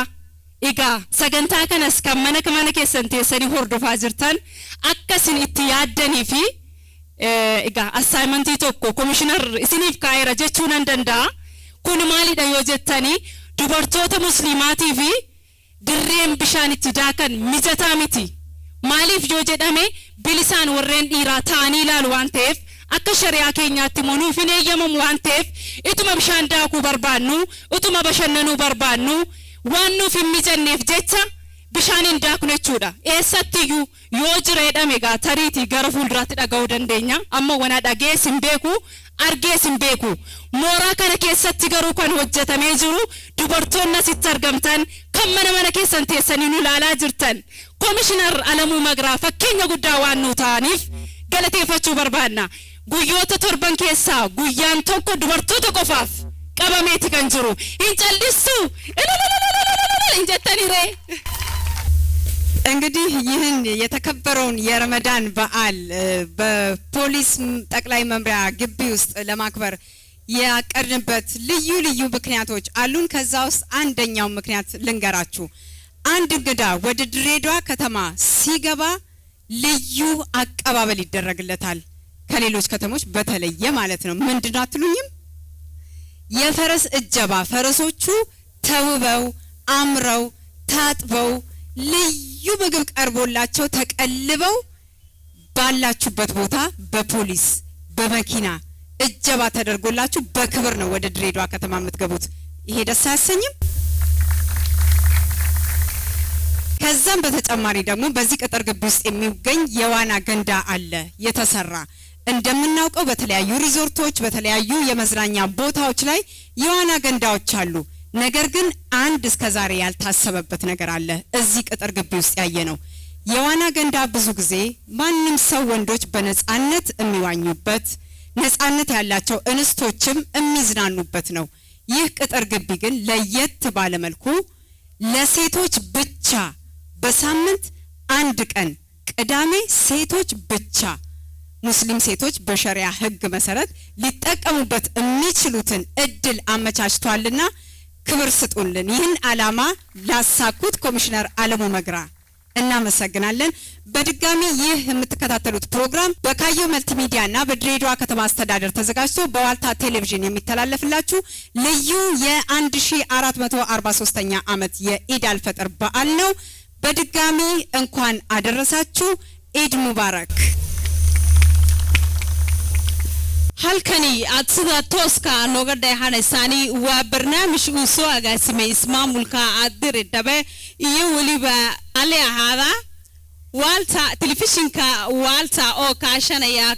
ኢጋ ሰገንታ ከነስ ከመነ ከሰንቴ ሰኒ ሆርዶፋ ጅርተን አከስን ኢት ያደኒ ፊ ኢጋ አሳይመንት ቶኮ ኮሚሽነር ኢስኒፍ ካይራ ጀቹን እንደንዳ ኩን ማሊ ዳዮ ጀተኒ ዱበርቶተ ሙስሊማቲ ፊ ድሬም ብሻን ኢትዳከን ሚጀታሚቲ ማሊፍ ጆጀዳሜ ቢሊሳን ወሬን ዲራ ታኒ ላል ዋንቴፍ akka shari'a keenyaatti monuu fi neeyyamamu waan ta'eef ituma bishaan daakuu barbaannu ituma bashannanuu barbaannu waan nuuf hin mijanneef jecha bishaaniin daaknu jechuudha. Eessattiyyuu yoo jireedhame egaa tariitii gara fuulduraatti dhaga'uu dandeenya. Amma wana dhagees hin beeku, argees hin beeku. Mooraa kana keessatti garuu kan hojjetamee jiru dubartoonni asitti argamtan kan mana keessan teessanii nu ilaalaa jirtan. Komishinar Alamuu Magraa fakkeenya guddaa waan nu ta'aniif galateeffachuu barbaanna. Guyyoota torban keessaa guyyaan tokko dubartoota qofaaf qabameeti kan jiru. Hin callistu እንጀተኒሬ እንግዲህ ይህን የተከበረውን የረመዳን በዓል በፖሊስ ጠቅላይ መምሪያ ግቢ ውስጥ ለማክበር ያቀርንበት ልዩ ልዩ ምክንያቶች አሉን። ከዛ ውስጥ አንደኛው ምክንያት ልንገራችሁ። አንድ እንግዳ ወደ ድሬዳዋ ከተማ ሲገባ ልዩ አቀባበል ይደረግለታል ከሌሎች ከተሞች በተለየ ማለት ነው። ምንድነው አትሉኝም? የፈረስ እጀባ ፈረሶቹ ተውበው አምረው ታጥበው ልዩ ምግብ ቀርቦላቸው ተቀልበው ባላችሁበት ቦታ በፖሊስ በመኪና እጀባ ተደርጎላችሁ በክብር ነው ወደ ድሬዳዋ ከተማ የምትገቡት። ይሄ ደስ አያሰኝም? ከዛም በተጨማሪ ደግሞ በዚህ ቅጥር ግቢ ውስጥ የሚገኝ የዋና ገንዳ አለ የተሰራ። እንደምናውቀው በተለያዩ ሪዞርቶች በተለያዩ የመዝናኛ ቦታዎች ላይ የዋና ገንዳዎች አሉ። ነገር ግን አንድ እስከዛሬ ያልታሰበበት ነገር አለ እዚህ ቅጥር ግቢ ውስጥ ያየነው። የዋና ገንዳ ብዙ ጊዜ ማንም ሰው ወንዶች በነጻነት የሚዋኙበት ነጻነት ያላቸው እንስቶችም የሚዝናኑበት ነው። ይህ ቅጥር ግቢ ግን ለየት ባለ መልኩ ለሴቶች ብቻ በሳምንት አንድ ቀን ቅዳሜ ሴቶች ብቻ ሙስሊም ሴቶች በሸሪዓ ህግ መሰረት ሊጠቀሙበት የሚችሉትን እድል አመቻችቷልና ክብር ስጡልን። ይህን አላማ ላሳኩት ኮሚሽነር አለሙ መግራ እናመሰግናለን። በድጋሚ ይህ የምትከታተሉት ፕሮግራም በካዮ መልቲሚዲያ እና በድሬዳዋ ከተማ አስተዳደር ተዘጋጅቶ በዋልታ ቴሌቪዥን የሚተላለፍላችሁ ልዩ የ1443ኛ ዓመት የኢድ አልፈጥር በዓል ነው። በድጋሚ እንኳን አደረሳችሁ። ኢድ ሙባረክ። halkani aad sida tooska nooga dheexanaysani waa barnaamij uu soo agaasimay ismaamulka Diridhabe iyo waliba ali ahaada Walta telefishinka Walta oo kaashanaya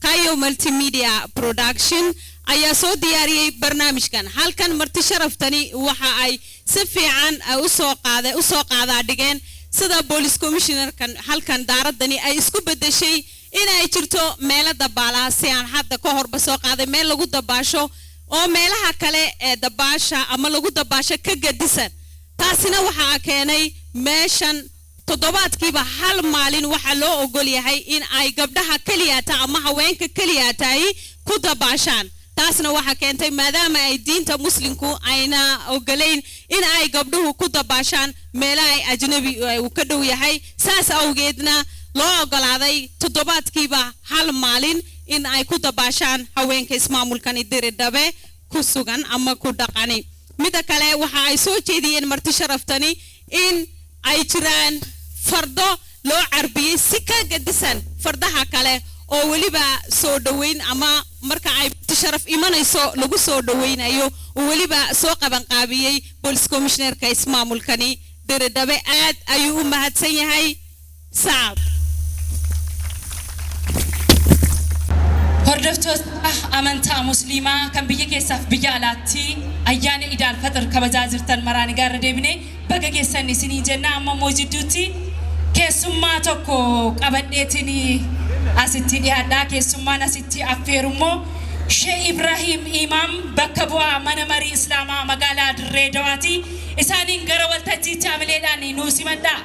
Kayo Multimedia Production ayaa soo diyaariyay barnaamijkan. Halkan marti sharaftani waxa ay si fiican u soo qaada dhigeen sida police commissioner kan halkan daaradani ay isku bedeshay in ay jirto meelo dabaala si aan hadda ka horba soo qaaday meel lagu dabaasho oo meelaha kale ee dabaasha ama lagu dabaasho ka gadisan. taasina waxa keenay meeshan toddobaadkiiba hal maalin waxa loo ogol yahay in ay gabdhaha kaliyaata ama haweenka kaliyaata ay ku dabaashaan. taasna waxa keentay maadaama ay diinta muslimku ayna ogoleyn in ay gabdhuhu ku dabaashaan meelaha ay ajnabi u ka dhow yahay. saas awgeedna loo ogolaaday toddobaadkiiba hal maalin in ay ku dabaashaan haweenka ismaamulkan Diridhabe ku sugan ama ku dhaqani. mida kale waxa ay soo jeediyeen marti sharaftani in ay jiraan fardo loo carbiyay si ka gadisan fardaha kale oo waliba soo dhaweyn ama marka ay sharaf imanayso lagu soo dhaweynayo oo waliba soo qaban qaabiyay police commissioner ka ismaamulkani Diridhabe. aad ayuu u mahadsan yahay saab. hordoftoota amantaa musliimaa kan biyya keessaaf biyya alaatti ayyaana Iid al-Fitr kabajaa jirtan maraan gaara deebine baga geessan isinii jenna. amma jidduutti keessummaa tokko qabadheetiin asitti dhiyaadhaa. keessummaan asitti affeerummoo Sheikh Ibrahim Imam bakka bu'aa mana marii Islaamaa magaalaa Dirreedawaati. isaaniin gara waltajjiitti amileedhaan nu simadhaa.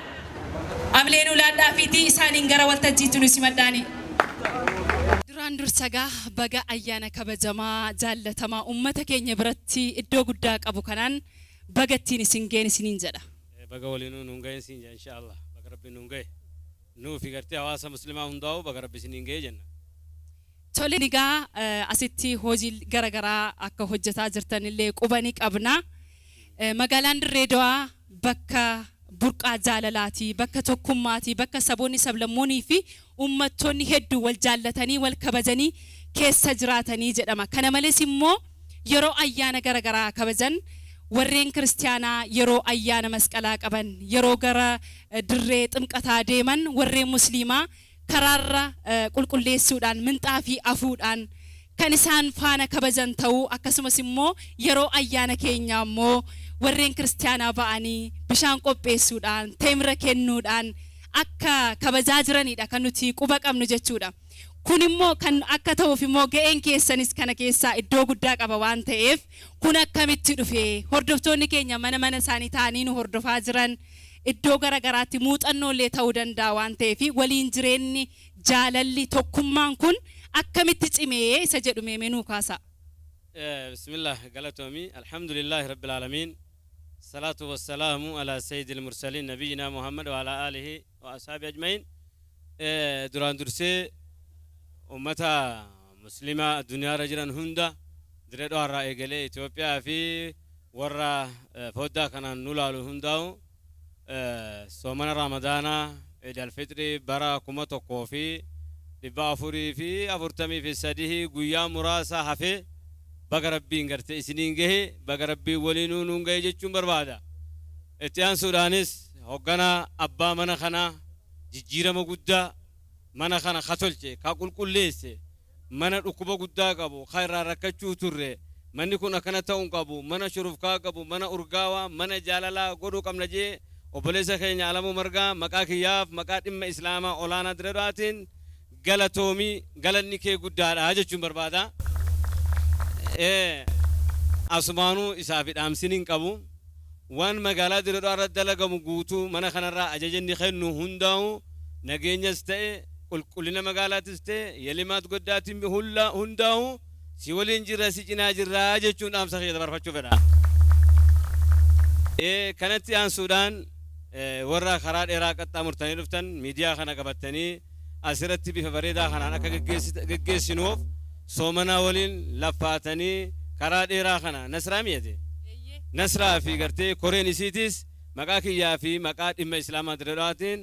amleen ulaadhaa fiitii isaaniin gara waltajjiitti nu simadhaani. duraan dursagaa baga ayyaana kabajamaa jaallatamaa ummata keenya biratti iddoo guddaa qabu kanaan bagattiin isin ga'een isiniin jedha. baga waliinuu nuun ga'een siin jedha inshaallah. baga rabbiin nuun ga'e nuu fi gartee hawaasa muslimaa hundaa'u baga rabbi isiniin ga'e jenna. tole nigaa asitti hojii garagaraa akka hojjetaa jirtan illee qubanii qabna. magaalaan Dirreedawaa bakka burqaa jaalalaati, bakka tokkummaati, bakka saboonni sablammoonii fi ummattoonni hedduu wal jaallatanii wal kabajanii keessa jiraatanii jedhama. kana malees immoo yeroo ayyaana garagaraa kabajan warreen kiristaanaa yeroo ayyaana masqalaa qaban yeroo gara dirree ximqataa deeman warreen musliimaa karaarra qulqulleessuudhaan minxaafii afuudhaan kan isaan faana kabajan ta'uu akkasumas immoo yeroo ayyaana keenyaa immoo warreen kiristaanaa ba'anii bishaan qopheessuudhaan teemira kennuudhaan akka kabajaa jiranidha kan nuti quba qabnu jechuudha. Kun immoo kan akka ta'uuf immoo ga'een keessanis kana keessaa iddoo guddaa qaba waan ta'eef kun akkamitti dhufe hordoftoonni keenya mana isaanii ta'anii nu hordofaa jiran iddoo garagaraatti muuxannoolee ta'uu danda'a waan ta'eef waliin jireenyi jaalalli tokkummaan kun akkamitti cimee isa jedhu menuu kaasa. Bismillah galatomi alhamdulillahi rabbil alamin salatu wassalamu ala sayyidil mursalin nabiyina Muhammad wa ala alihi wa ashabi ajmain. Duraan dursee ummata muslima addunyaa irra jiran hunda direedhaa irraa eegalee Itoophiyaa fi warra foddaa kanaan nu laalu hundaa'u soomana ramadaanaa Eid al-Fitri bara 1443 guyyaa muraasa hafee baga rabbiin gartee isiniin gahe baga rabbii waliinuu nuun gahe jechuun barbaada. Itti aansuudhaanis hoogganaa abbaa mana kanaa jijjiirama guddaa mana kana katolche ka qulqulleesse mana dhukkuba guddaa qabu ka irraa rakkachuu turre manni kun akkana ta'uu qabu mana shurufkaa qabu mana urgaawaa mana jaalalaa godhuu qabna jee obboleessa keenya Alamuu Margaa maqaa kiyyaaf maqaa dhimma islaamaa olaanaa direedhaatiin galatoomii galanni kee guddaadha jechuun barbaada. Asumaanuu isaaf dhaamsiniin qabu waan magaalaa direedhaa irratti dalagamu guutuu mana kanarraa ajajanni kennu hundaa'u nageenyas ta'e qulqullina magaalaatis ta'e yelimaat goddaatiin hundaa'u si waliin jirra si cinaa jirra jechuun dhaamsa kee dabarfachuu fedha. Kanatti aansuudhaan warra karaa dheeraa qaxxaamurtanii dhuftan miidiyaa kana qabattanii asirratti bifa bareedaa kanaan akka geggeessinuuf soomana waliin laffaatanii karaa dheeraa kana nasraa miyate nasraa fi gartee koreen isiitis maqaa kiyyaa fi maqaa dhimma islaamaa direedhaatiin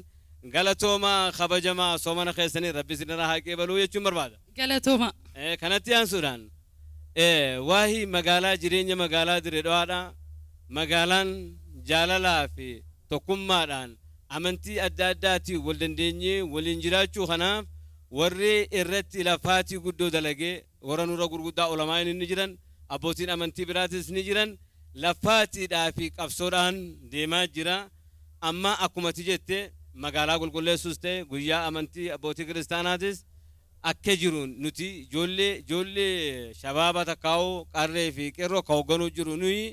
galatooma kabajamaa soomana keessanii rabbi sinirraa haa qeebaluu jechuun barbaada. Galatooma. Kanatti aansuudhaan waahii magaalaa jireenya magaalaa direedhaadha. Magaalaan jaalalaa fi tokkummaadhaan amantii adda addaatiin wal dandeenyee waliin jiraachuu kanaaf warri irratti lafaatii guddoo dalagee warra nurra gurguddaa olamaa inni jiran abbootiin amantii biraatis ni jiran lafaatiidhaa fi qabsoodhaan deemaa jira. Amma akkumatti jettee magaalaa qulqulleessuus ta'e guyyaa amantii abbootii kiristaanaatis akka jiruun nuti ijoollee shabaaba takkaa'uu qarree fi qeerroo ka hoogganuu jiru nuyi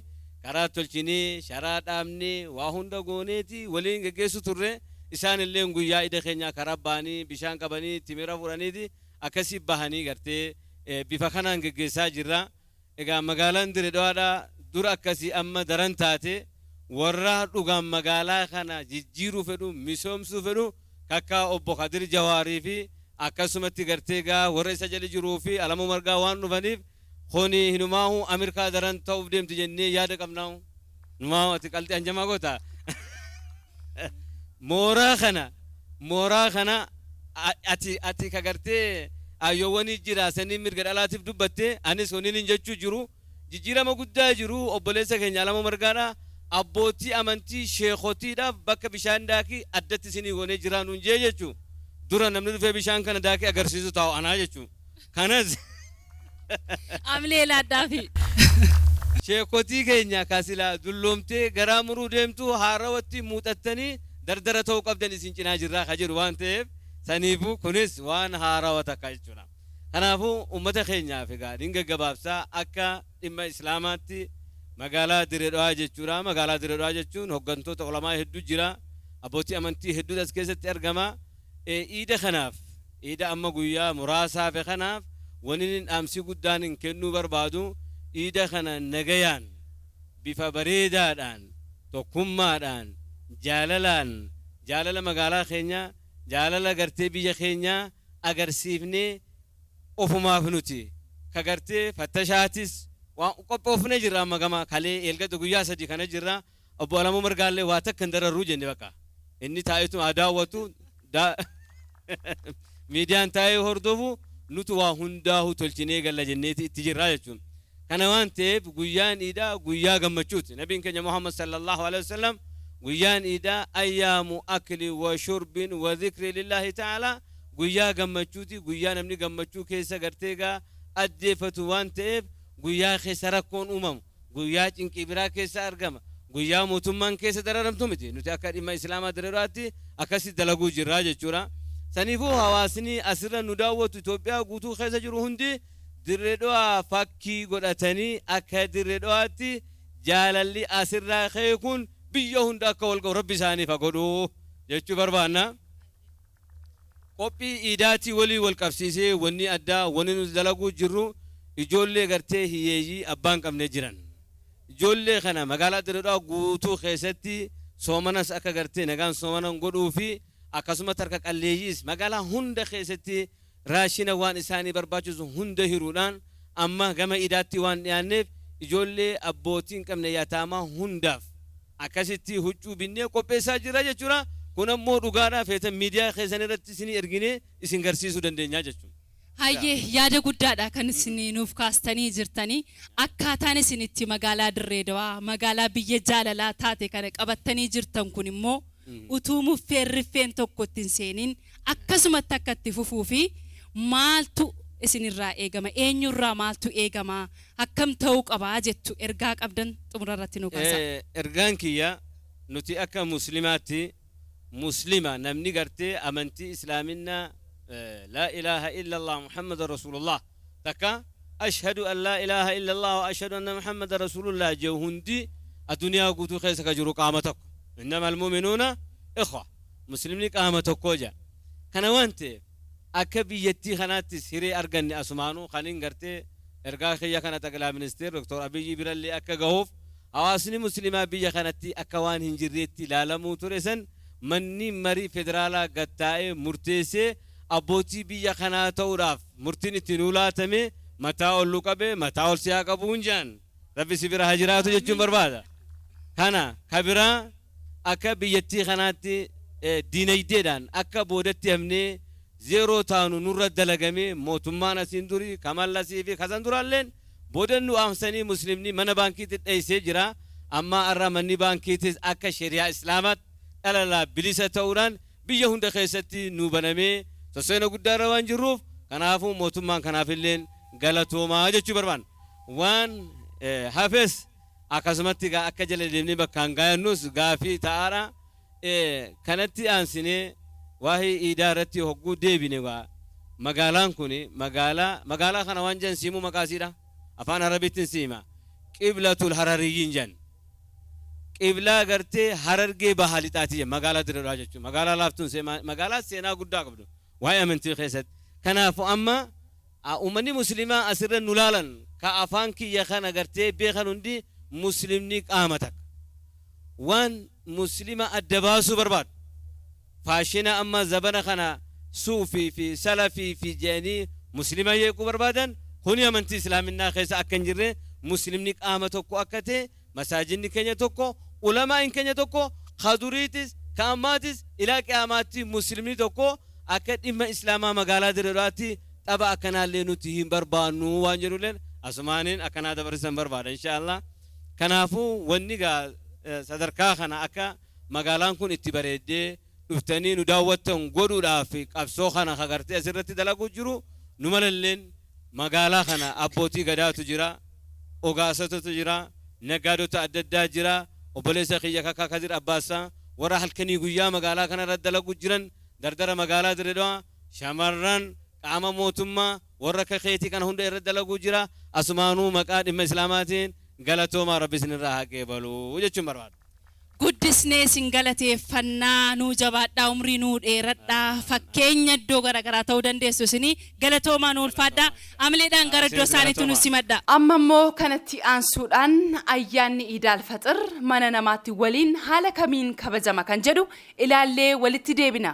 karaa tolchinii sharaa dhaabnee waa hunda gooneeti waliin geggeessu turre isaan illee guyyaa ida keenya karaa baanii bishaan qabanii timira fudhaniiti akkasii bahanii gartee bifa kanaan geggeessaa jirra. Egaa magaalaan direedhaadha dura akkasii amma daran taate warra dhugaan magaalaa kana jijjiiruu fedhu misoomsuu fedhu kakka obbo Kadir Jawaarii fi akkasumatti gartee gaa warra isa jala jiruu fi Alamuu Margaa waan dhufaniif kuni hinumaahu Ameerikaa daran ta'uuf deemti jennee yaada qabnaahu numaahu ati qaltii anjamaa goota mooraa kana ati ka gartee ayyoowwanii jira sanii mirga dhalaatiif dubbatte anis waniin jechuu jiru jijjiirama guddaa jiru obboleessa keenya Alamuu Margaadha. Abbootii amantii sheekotiidhaaf bakka bishaan daakii addatti isinii goonee jiraanuun jee jechuun dura namni dhufee bishaan kana daakii agarsiisu taa'u anaa jechuun kanas amlee laaddaafi sheekotii keenya kaasilaa dulloomtee garaa muruu deemtu haarawatti muuxattanii dardara ta'uu qabdan isin cinaa jirraa ka jedhu waan ta'eef saniifuu kunis waan haarawaa takka jechuudha. Kanaafuu uummata keenyaaf egaa dinga gabaabsaa akka dhimma islaamaatti magaalaa direedhaa jechuudha. Magaalaa direedhaa jechuun hooggantoota olamaa hedduu jira. Abbootii amantii hedduu as keessatti argama. Iida kanaaf iida amma guyyaa muraasaaf kanaaf waniin dhaamsi guddaan hin kennuu barbaadu iida kana nagayaan bifa bareedaadhaan tokkummaadhaan jaalala magaalaa keenya jaalala gartee biyya keenya agarsiifnee ofumaaf nuti ka gartee fattashaatis waan qophoofnee jirra amma gama kalee eelgada guyyaa sadii kana jirra. Obbo Alamuu Margaallee waa takka hin dararruu jenne bakka inni taa'itu daawwatu miidiyaan taa'ee hordofu nuti waa hundaahu tolchinee galla jenneeti itti jirra jechuun. kana waan ta'eef guyyaan iidaa guyyaa gammachuuti nabiin keenya Muhammad sallallahu alaihi wasallam guyyaan iidaa ayyaamu akli wa shurbin wa dhikri lillahi ta'ala guyyaa gammachuuti guyyaa namni gammachuu keessa garteegaa addeeffatu waan ta'eef guyyaa keessa rakkoon uumamu guyyaa cinqii biraa keessa argama guyyaa mootummaan keessa dararamtu miti nuti akka dhimma islaamaa daraaraatti akkasi dalaguu jirraa jechuudha saniifuu hawaasni asirra nu daawwatu Itoophiyaa guutuu keessa jiru hundi dirreedhaa fakkii godhatanii akka dirreedhaatti jaalalli asirraa keekun biyya hunda akka wal ga'u rabbi isaaniif godhu jechuu barbaanna qophii iidaatii walii wal qabsiisee wanni addaa wanni nu dalaguu jirru ijoollee gartee hiyyeeyyii abbaan qabnee jiran ijoollee kana magaalaa dirreedhaa guutuu keessatti soomanas akka gartee nagaan soomanan godhuu fi akkasuma tarka qalleeyyiis magaalaa hunda keessatti raashina waan isaanii barbaachisu hunda hiruudhaan amma gama iidaatti waan dhiyaanneef ijoollee abbootiin qabne yaataamaa hundaaf akkasitti huccuu binnee qopheessaa jira jechuudha kun ammoo dhugaadhaa feetan miidiyaa keessan irratti isin ergine isin garsiisuu dandeenya jechuudha. Hayyee yaada guddaadha kan isin nuuf kaastanii jirtanii akkaataan isin itti magaalaa Dirree Dawaa magaalaa biyya jaalalaa taate kana qabattanii jirtan kun immoo utuu muffeen riffeen tokko ittiin seeniin akkasumatti akka itti fufuu fi maaltu isinirraa eegama eenyurraa maaltu eegama akkam ta'uu qabaa jettu ergaa qabdan xumurarratti nu kaasa. Ergaan kiyya nuti akka muslimaatti muslima namni gartee amantii islaaminaa لا إله إلا الله محمد رسول الله تكا أشهد أن لا إله إلا الله وأشهد أن محمد رسول الله جوهندي الدنيا قوتو خيسك جرو قامتك إنما المؤمنون إخوة مسلمين قامتك وجا كان وانت أكبي يتي خنات سيري أرغني أسمانو خانين غرتي إرغا خيا كانت أقلا منستير دكتور أبي برالي أكا غوف أواسني مسلمة بيا خانتي أكوان هنجريتي لالمو تورسن مني مري فدرالا غتاي مرتسي أبوتي بيا خنا توراف مرتين تنولاتمي متاع اللقبة متاع السياق أبونجان ربي سبير هجراتو جتشون بربادا خنا خبرا أكا بيتي خناتي ديني ديدان أكا بودتي همني زيرو تانو نور الدلقمي موتمانا سندوري كمال لسيفي خزان دورالين بودنو أمساني مسلمني من بانكي تتأيسي جرا أما أرى مني بانكي تز أكا شريعة إسلامات ألا لا بليسة توران بيا هند خيستي نوبنامي سسينا قدار وان جروف كنافو موتمان كنافلين غلطو ما جتشو بربان وان حافظ أكاسمتي أكا جل ديمني بكان غاينوس غافي تارا كانتي أنسيني واهي إدارتي هقو ديبيني وا مغالان كوني مغالا خانا وانجان سيمو مقاسيرا أفان عربيتين سيما قبلة الحراريين جان قبلة غرتي حررگي بحالي تاتي مغالا درر جتشو مغالا لافتون سيما مغالا سينا قدا قبدو وهي أمنتي خيست كنافو أما أمني مسلمة أسر نلالا كأفان كي يخانا غرتي بيخانوندي مسلمنيك آمتك وان مسلمة الدباسو برباد فاشنا أما زبنا خنا صوفي في سلفي في جاني مسلمة يكو بربادا هوني أمنتي إسلامنا خيس أكنجري مسلمنيك آمتوكو أكتي مساجني كنيا توكو علماء إن كنيا توكو خادوريتس كاماتس إلى كاماتي مسلمني توكو أكد إما إسلاما مقالة درراتي تبا أكنا لنوتيهم بربانو وانجرولين أسمانين أكنا دبرسن برباد إن شاء الله كنافو ونيغا صدركا خنا أكا مقالان كون اتباريدي نفتني نداوتن قدو رافق أبسو خنا خغرتي أسرتي دلقو جرو نماللين مقالا خنا أبوتي قداتو جرا أغاستو تجرا نقادو تأددا جرا وبليس خيا كاكا كذير أباسا وراح الكني قويا مقالا خنا ردلقو جران دردر مقالا دردوا شمران قام موتما ورك خيتي كان هند يردلقو جرا أسمانو مقاد إما إسلاماتين قالتو ما ربي سن راها قبلو وجتشو مروان guddisnee singalateeffannaa nuu jabaadhaa umrii nuu dheeradhaa fakkeenya iddoo garaagaraa ta'uu dandeessu isinii galatoomaa nuu ulfaadhaa amileedhaan gara iddoo isaaniitti nu simadha. Amma immoo kanatti aansuudhaan ayyaanni Iidaal Faxir mana namaatti waliin haala kamiin kabajama kan jedhu ilaallee walitti deebina.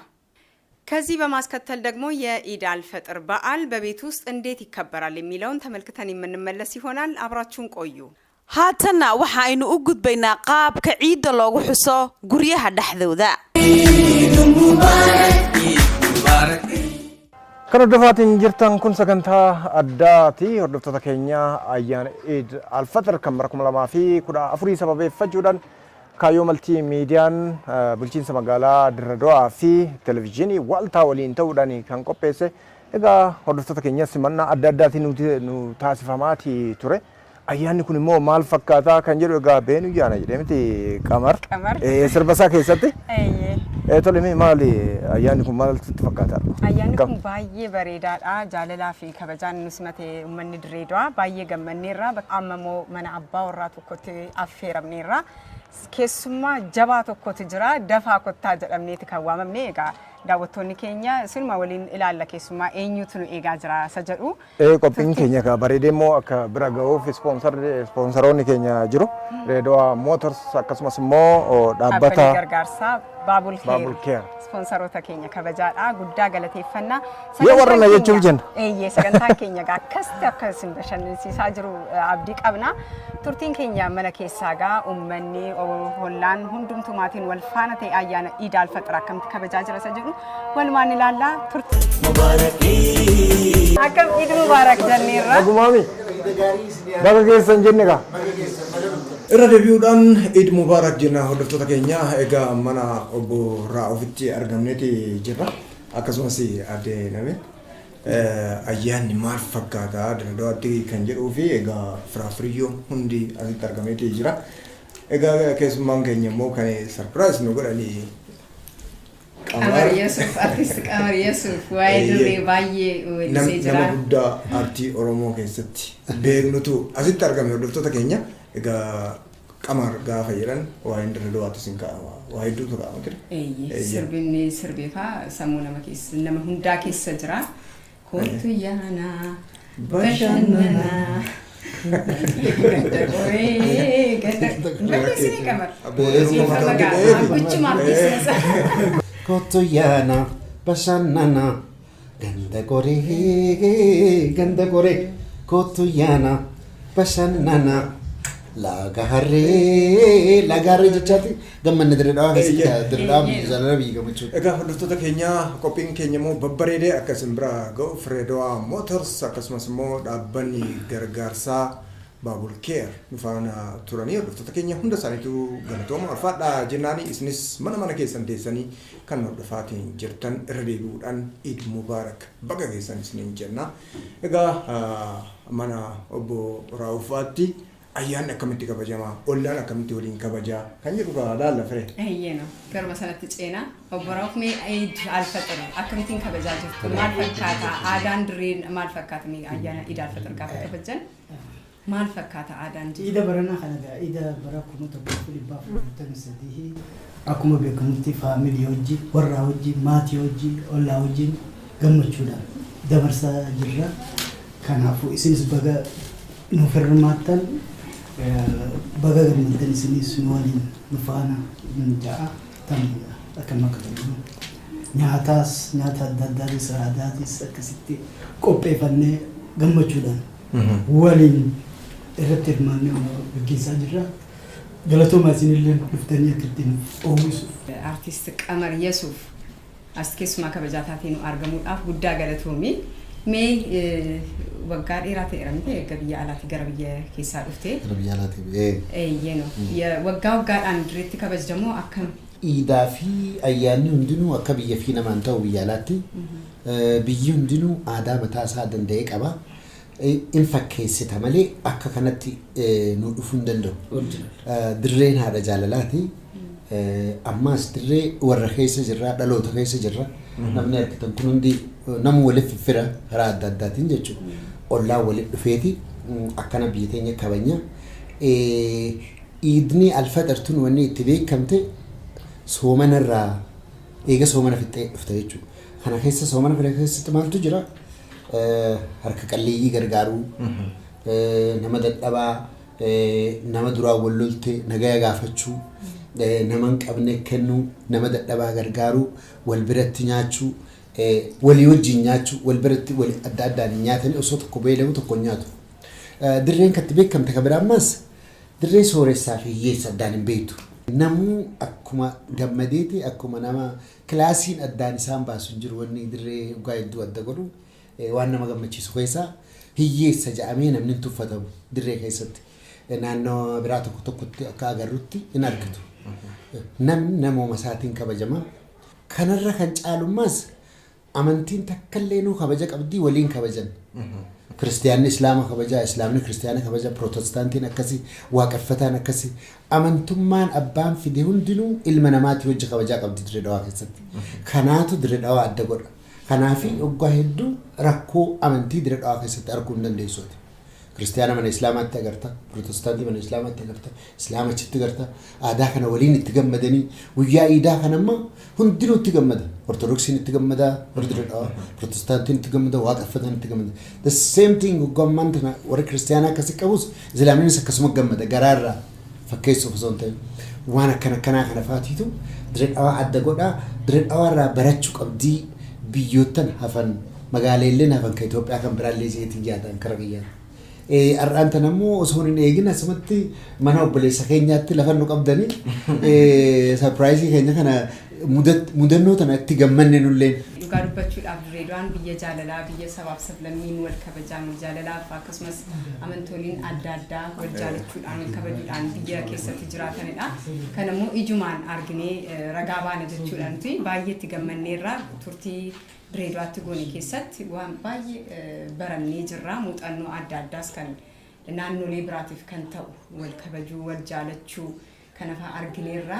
ከዚህ በማስከተል ደግሞ የኢዳል ፈጥር በዓል በቤት ውስጥ እንዴት ይከበራል የሚለውን ተመልክተን የምንመለስ ይሆናል። አብራችሁን ቆዩ። haatana waxa aynu u gudbaynaa qaabka ciida loogu xuso guryaha dhaxdooda. Kan hordofaatiin jirtan kun sagantaa addaati. Hordoftoota keenya ayyaana Eid al-Fitr kan bara 2014 sababeeffachuudhaan kaayyoo maltii miidiyaan bulchiinsa magaalaa Dirree Dawaa fi televezyiinii waaltaa waliin ta'uudhaan kan qopheesse. Egaa hordoftoota keenya simannaa adda addaatiin nu taasifamaati ture. Ayyaanni kun immoo maal fakkaata kan jedhu egaa beenu yaana jedhamti Qamar. Sirbasaa keessatti. Tole mee maali ayyaanni kun maal sitti fakkaata? Ayyaanni kun baay'ee bareedaadha. Jaalalaa fi kabajaan nus matee uummanni Dirree Dawaa baay'ee gammanneerra. Amma immoo mana abbaa warraa tokkotti affeeramneerra. Keessummaa jabaa tokkotu jira. Dafaa kottaa jedhamneeti kan waamamne. Egaa daawwattoonni keenya isinuma waliin ilaalla keessummaa eenyutu nu eegaa jira isa jedhu. Qophiin keenya ka bareedee immoo akka bira ga'uuf ispoonsaroonni keenya jiru. Dirree Dawaa Motors akkasumas immoo dhaabbata gargaarsaa Baabul Keer ispoonsaroota keenya kabajaadha. Guddaa galateeffannaa. Yoo warra na jechuuf jenna. Sagantaan keenya akkasitti akka isin bashannansiisaa jiru abdii qabna. Turtiin keenya mana keessaa gaa uummanni hollaan hundumtumaatiin wal faana ta'e ayyaana Eid al-Fitr akkamitti kabajaa jira isa jedhu walumaan ilaallaa turtii. Akkam Eid Mubaarak jenneerra. Agumaami. Baga keessan jenne gaa. Irra deebi'uudhaan Eid Mubaarak jenna hordoftoota keenya. Egaa mana obbo Raa'ofitti argamneeti jirra. Akkasumas addee name ayyaanni maal fakkaata Dirree Dawaatti kan jedhuu fi egaa firaafiriyyoo hundi asitti argameeti jira. Egaa keessummaan keenya immoo kan sarpiraayis nu godhanii Qamar Yusuf, artist Qamar Yusuf waa'ee Dirree baay'ee weellisee jira. Nama guddaa aartii Oromoo keessatti beeknutu asitti argame hordoftoota keenya. Egaa Qamar gaafa jedhan waa'ee Dirree Dawaatti sin kaa'ama. Waa hedduutu kaa'ama ture. Sirbinni sirbeefaa sammuu nama hundaa keessa jira. Kottu yaana bashannana. Kottu yaana bashannana ganda goree kottu yaana bashannana. Laga harree jechaati gammanne Dirree Dawaa keessatti Dirree Dawaa jaalala biyya gammachuu. Egaa hordoftoota keenya qophiin keenya immoo babbareedee akka isin bira ga'u Dirree Dawaa Motors akkasumas immoo dhaabbanni gargaarsaa Baabul Keer nu faana turanii hordoftoota keenya hunda isaaniitu galatooma ulfaadha jennaanii isinis mana keessan teessanii kan hordofaatiin jirtan irra deebi'uudhaan Eid Mubaarak baga keessan isiniin jenna. Egaa mana obbo Raa'ofaatti ayyaanni akkamitti kabajama ollaan akkamitti waliin kabajaa kan jedhu laalla fire. Eeyyeno garuma sanatti ceena obbo Raa'of mee Eid al-Fitr akkamittiin kabajaa jirtu maal fakkaata aadaan Dirree maal fakkaata mee ayyaana Eid al-Fitr gaafa kabajan maal fakkaata aadaan Dirree? Eid baranaa kana gaa Eid bara 1443 akkuma beekamutti faamilii wajjin warraa wajjin maatii wajjin ollaa wajjin gammachuudhaan dabarsaa jirra. Kanaafuu isinis baga nuuf hirmaattan baga gammaddan isinis nu waliin nu faana ja'a tamidha akka makatamu nyaata adda addaatis aadaatis akkasitti qopheeffannee gammachuudhaan waliin irratti hirmaannee gaggeessaa jirra. Galatooma isinillee dhuftanii akka ittiin oomishuu. Artist Qamar Yusuf as keessumaa kabajaa taatee nu argamuudhaaf guddaa galatoomi. Mee waggaa dheeraa ta'eera miti egaa biyya alaatti gara biyya keessaa dhuftee. Gara biyya alaatti. Waggaadhaan Dirreetti kabajamoo akkam? Iidaa fi ayyaanni hundinuu akka biyya fi namaan ta'u biyya alaatti. Biyyi hundinuu aadaa mataa isaa danda'ee qaba. In fakkeessita malee akka kanatti nu dhufuu hin danda'u. Dirreen haadha jaalalaati. Ammaas Dirree warra keessa jirra dhaloota keessa jirra. Namni argitan kun hundi nama waliif fira karaa adda addaatiin jechuudha. Ollaa waliif dhufeeti akkana biyya teenya kabanya. Eidni al-Fitr tun wanni itti beekamte soomanarraa eega soomana fixee dhufte jechuudha. Kana keessa soomana fixee keessatti maaltu jira? Harka qalleeyyii gargaaruu, nama dadhabaa, nama duraa wal lolte nagaya gaafachuu, nama hin qabne kennuu, nama dadhabaa gargaaruu, wal biratti nyaachuu, walii wajjin nyaachuu, wal biratti walii adda addaan nyaatanii osoo tokko beelamu tokko nyaatu. Dirreen katti beekamte kan biraa ammas Dirree sooressaa fi hiyyeessa addaan hin beektu. Namu akkuma gammadeeti akkuma nama kilaasiin addaan isaan baasu jiru wanni dirree dhugaa hedduu adda godhu waan nama gammachiisu keessaa hiyyeessa jedhamee namni tuffatamu dirree keessatti naannoo biraa tokko tokkotti akka agarrutti hin argatu. Namni namooma isaatiin kabajama. Kanarra kan caalummaas amantiin takkallee nuu kabaja qabdii waliin kabajan. Kiristiyaanni Islaama kabaja, Islaamni Kiristiyaana kabaja, Pirotestaantiin akkasii, waaqeffataan akkasii. Amantummaan abbaan fide hundinuu ilma namaatti hojii kabajaa qabdi dirree dhawaa keessatti. Kanaatu dirree dhawaa adda godha. Kanaafi waggaa hedduu rakkoo amantii dirree dhawaa keessatti arguu hin dandeessuuti. Kiristiyaana mana Islaamaatti agarta, Pirotestaantii mana Islaamaatti agarta, Islaamachitti agarta. Aadaa kana waliin itti gammadanii guyyaa iidaa kanammoo hundinuu itti gammada. Ortodoksiin itti gammada, warri dirree dhawaa, Pirotestaantiin itti gammada, waaqeffataan itti gammada. The same thing waggaan tana warri Kiristiyaanaa akkasii qabus Islaamiinis akkasuma gammada garaarraa fakkeessuuf osoo hin ta'in. Waan akkanaa kana faatiitu dirree dhawaa adda godhaa. Dirree dhawaarraa barachuu qabdii biyyoottan hafan magaaleelleen hafan kan Itoophiyaa kan biraallee jeetiin yaadaan kara biyyaan. Har'aan tan ammoo osoo hin eegin asumatti mana obboleessa keenyaatti lafa nu qabdanii sarpiraayizii keenya kana mudannoo tana itti gammanne nulleen. Dhugaa dubbachuudhaaf Dirreedawaan biyya jaalalaa biyya sabaaf sablammiin wal kabajaan wal jaalalaaf akkasumas amantooliin adda addaa wal jaalachuudhaan wal kabajuudhaan biyya keessatti jiraatanidha. Kan immoo ijumaan arginee ragaa baana jechuudhaan baay'ee itti gammanneerra turtii Dirreedawaatti goone keessatti waan baay'ee barannee jirra. Muuxannoo adda addaas kan naannolee biraatiif kan ta'u wal kabajuu wal jaalachuu kanafa argineerra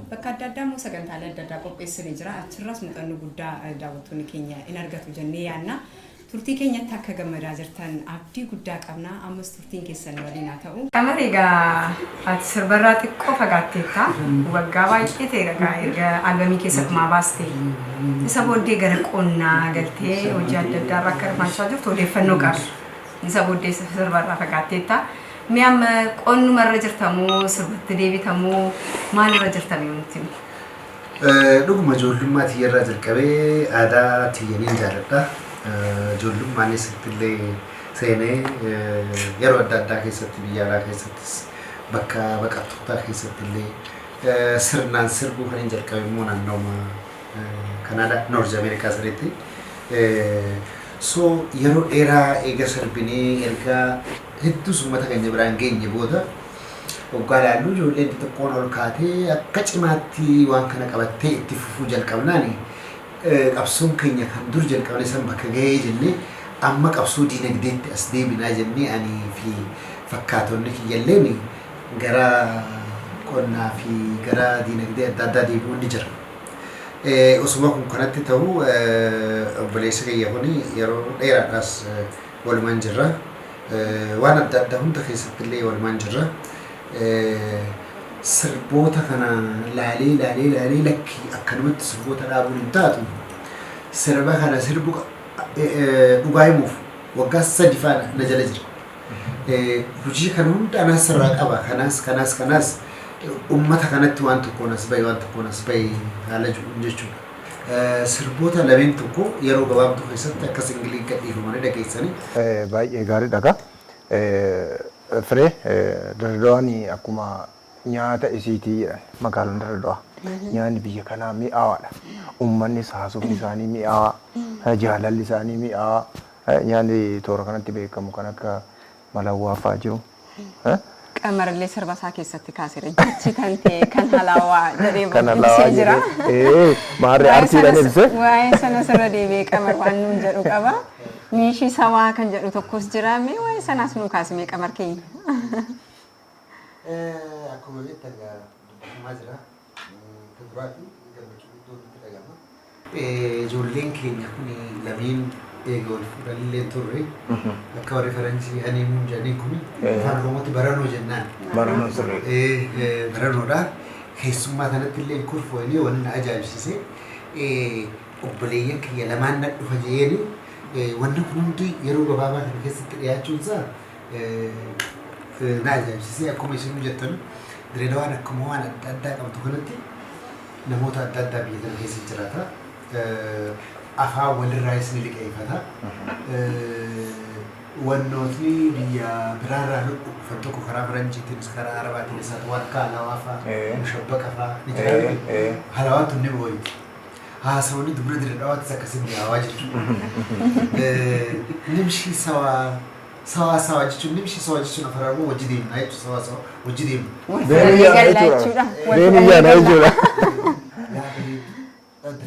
bakka adda addaa immoo sagantaalee adda addaa qopheessanii jira. Achirraas muuxannoo guddaa daawwattoonni keenya in argatu jennee yaadna. Turtii keenyatti akka gammadaa jirtan abdii guddaa qabna. Ammas turtiin keessan waliin haa ta'u. Qamar egaa ati sirbarraa xiqqoo fagaatteetta. Waggaa baay'ee ta'eera erga albamii keessatti maa baaste. Isa booddee gara qonnaa galtee hojii adda addaa irra akka hirmaachaa jirtu odeeffannoo qabdu. Isa booddee sirbarraa fagaatteetta. Mee amma qonnumarra jirtamoo sirbatti deebitamoo maalirra jirtame nuti? Dhuguma ijoollummaa tiyyarraa jalqabee aadaa tiyyaniin jaalladha. Ijoollummaan illee seenee yeroo adda addaa keessatti biyya alaa keessattis bakka baqattootaa keessatti illee sirnaan sirbuu kan hin jalqabe immoo naannooma Kanaadaa Noorz Ameerikaa sirriitti. So yeroo dheeraa eega sirbinee ergaa hedduus uummata keenya biraan geenye booda waggaa laallu ijoolleen xixiqqoon ol kaatee akka cimaatti waan kana qabattee itti fufuu jalqabnaani qabsoon keenya kan dur jalqabne san bakka gahee jennee amma qabsoo diinagdeetti as deebinaa jennee ani fi fakkaatonni kiyyalleen gara qonnaa fi gara diinagdee adda addaa deebi'uun ni jira. Osuma kun kanatti ta'u obboleessa kiyya kuni yeroo dheeraadhaas walumaan jirra. Waan adda addaa hunda keessatti illee walumaan jirra. Sirboota kana laalee lakki akkanumatti sirboota dhaabuun hin taatu. Sirba kana sirbu dhugaa himuuf waggaa 3 faana na jala jira. Hojii kana hunda anas irraa qaba. Kanaas ummata kanatti waan tokkoon as bahe waan tokkoon as bahe haala jechuudha. Sirboota lameen tokko yeroo gabaabduu keessatti akka singilii gadhiifamanii dhageessanii. Baay'ee gaariidha. Firee Dirreedawaan akkuma nyaata isiitii jedhan magaalaan Dirreedawaa. Nyaanni biyya kanaa mi'aawaadha. Uummannis haasofni isaanii mi'aawaa, jaalalli isaanii mi'aawaa. Nyaanni toora kanatti beekamu kan akka malawwaa fa'aa jiru. Qamarallee sirba isaa keessatti kaasire jechi kan ta'e kan halaawaa jedhee ibsee jira. Maarree artiidhaan ibse. Waa'ee sana sirra deebi'ee qamar waan nuun jedhu qaba. Miishii sawaa kan jedhu tokkos jira. Mee waa'ee sanaas nu kaasimee qamar keenya. Akkuma beektan dubbataa jira. Duraatii gammachuu guddoo nutti dhagahama. Ijoolleen keenya kun lameen eega wal fuudhanillee turre akka warri faranjii haniimuun jedhanii kun afaan oromootti baranoo jennaan. Baranoo sirrii. Baranoodha. Keessummaa kanatti illee kurfooyanii waan na ajaa'ibsiise obboleeyyan kiyya lamaan na dhufa jeeni wanni kun hundi yeroo gabaabaa kana keessatti dhiyaachuun isaa na ajaa'ibsiise akkuma isin jettan Dirreedawaan akkuma waan adda addaa qabdu kanatti namoota adda addaa biyya kana keessa jiraata. Afaan walirraa isin liqeeffata. wannootni biyya biraarraa dhufan tokko karaa Faranjiitiinis karaa Arabaatiin isaa wakkaa Alawaa fa'aa Mushabbaqa fa'aa ni jiraatu. Alawaa tunni booyitti. Haasawni dubra dira dhawaattis akkasiin yaawaa jechuudha. Nimshi sawa jechuun nimshi sawa jechuun afaan Oromoo wajji deemna jechuudha sawa wajji deemna. Beeniyyaa jechuudha. Beeniyyaa jechuudha.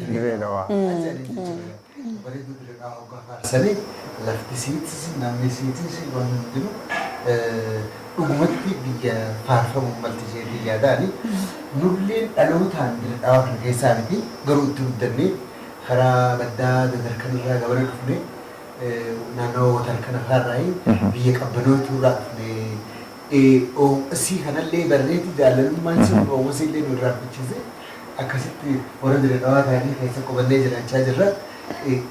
Diree dhawaa. Sani lafti siitis namni siitis waan jiru dhugumatti biyya faarfamu malti ishee yaadaani nulleen dhalootaan bira dhawaa kana keessaa miti garuu itti guddannee karaa baddaa dadarkanirraa gabana dhufne naannoo watarkana fa'aarraa biyya qabbanootuurraa dhufne asii kanallee barreetti jaalalummaan sun oomishee illee nu irraa fichise akkasitti warra dira dhawaa ta'anii keessa qubannee jiraachaa jirra.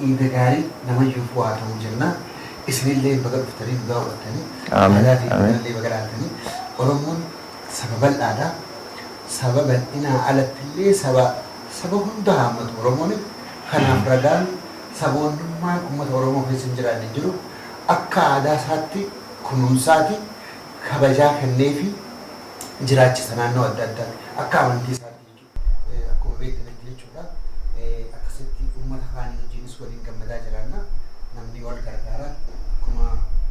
Ida gaarii namayyuuf waa ta'uu jenna. Isinillee baga dhuftanii dhugaa hubattanii aadaatiin illee baga dhaatanii Oromoon saba bal'aadha. Saba bal'inaa alattillee saba hunda haammatu Oromoon kanaaf ragaan saboonnummaan uummata Oromoo keessa hin jiraanne jiru akka aadaa isaatti kunuunsaati kabajaa kenneefi jiraachisa naannoo adda addaa akka amantii isaatti jechuudha. Akkuma beektanitti jechuudha. Akkasitti uummata kaanii wajjinis waliin gammadaa jiraanna. Namni wal gargaara akkuma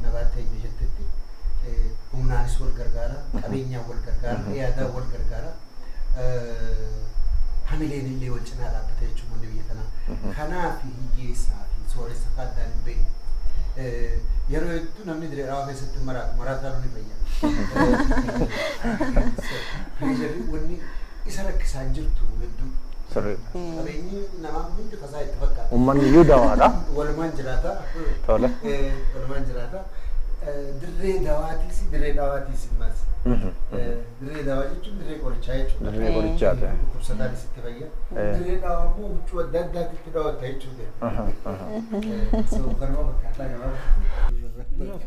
nabaat ta'e jettetti humnaanis wal gargaara, qabeenyaan wal gargaara, yaadaan wal gargaara. Hamileen illee wal cinaa dhaabbata jechuun wanni biyya kanaa. Kanaaf hiyyeessaa fi sooressa faaddaan hin beekne. Yeroo hedduu namni diree dhawaa keessatti maraataa ni fayyada. Wanni isa rakkisaan jirtu hedduu. Qabeenyi namaa hundi fasaa itti fakkaata. Uummanni iyyuu dawaadha. Walumaan jiraata. Tole. Walumaan jiraata. Dirree dawaatiis maas. Dirree dawaa jechuun dirree qorichaa jechuudha. Dirree qorichaati. Dhukkubsataanis itti fayya. Dirree dawaa immoo huccuu adda addaatti daawwatta jechuudha. Kanuma fakkaataa gabaabaa.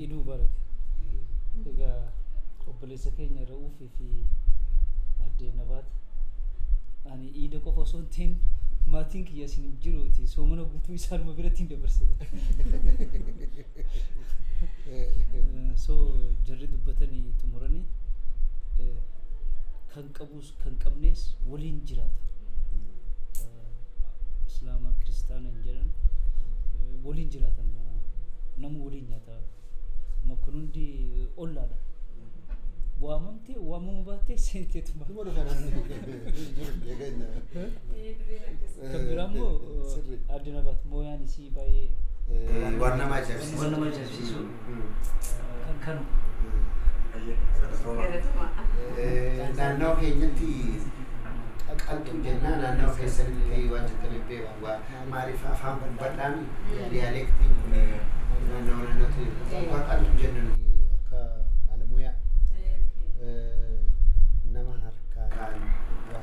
Iduu barak. Egaa obboleessa keenya Ra'uufii fi addee Nabaat ani iida qofa osoo hin ta'in maatiin kiyya isin hin jiruuti soomana guutuu isaanuma biratti hin dabarsine. So jarri dubbatanii xumuranii kan qabus kan qabnees waliin jiraata. Islaamaa kiristaana hin jedhan waliin jiraatan nama waliin nyaata. Makkunundi ollaadha. Waamamtee waamama baattee seenteetuma. Kan biraa immoo adde Nabaat mooyaan isii baay'ee waan nama ajaa'ibsiisu. Kan kanu. Naannoo keenyatti qaltuu jennaa naannoo keessatti ta'ee waan jettaniif beeku maaliif afaan bal'aami diyaaleektiin naannootti qaltuu jennan akka alamuyaa nama harkaan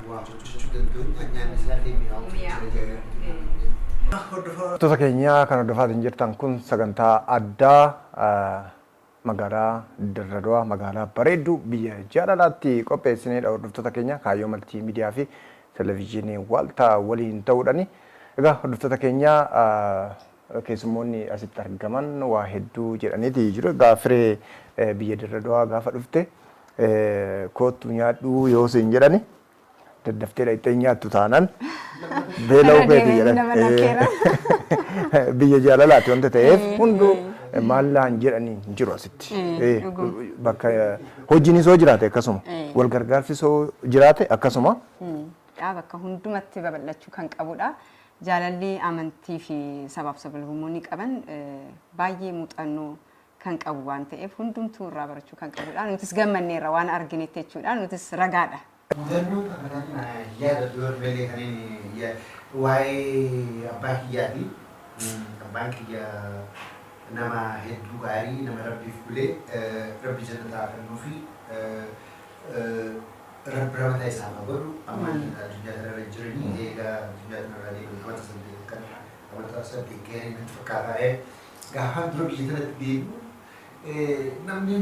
waa hojjechuu danda'u nyaan isaallee mi'aawu. Hordoftoota keenya kan hordofaa jirtan kun sagantaa addaa magaalaa Dirree Dhawaa magaalaa bareedduu biyya jaalalaatti qopheessineedha. Hordoftoota keenya Kaayyoo Maltii Miidiyaa fi Televezyiinii Waaltaa waliin ta'uudhaani. Egaa hordoftoota keenya keessummoonni asitti argaman waa hedduu jedhaniiti jiru. Egaa firee biyya Dirree Dhawaa gaafa dhufte kootu nyaadhu yoo siin jedhani daddaftee dhaqxee nyaattu taanaan beela'uu beeti jedhan. Biyya jaalalaati wanta ta'eef hunduu maallaan jedhanii jiru asitti. Bakka hojiin isoo jiraate akkasuma wal gargaarsi isoo jiraate akkasuma. Bakka hundumatti babal'achuu kan qabudha. Jaalalli amantii fi sabaaf sablammummoonni qaban baay'ee muuxannoo kan qabu waan ta'eef hundumtuu irraa barachuu kan qabudha. Nutis gammanneerra waan arginetti jechuudha. Nutis ragaadha. Mudannoo kanaan yaada duwwaa malee kan waa'ee abbaa kiyyaati. Abbaan kiyya nama hedduu gaarii nama rabbiif bulee rabbi jannataa kennuu fi rabbi برامة إسحاق أقوله أما الدنيا ترى الجرني إيجا الدنيا ترى هذه كما تصدق كان أما تصدق كيري نتفكر هاي قاعد درب يدرس بيو نمني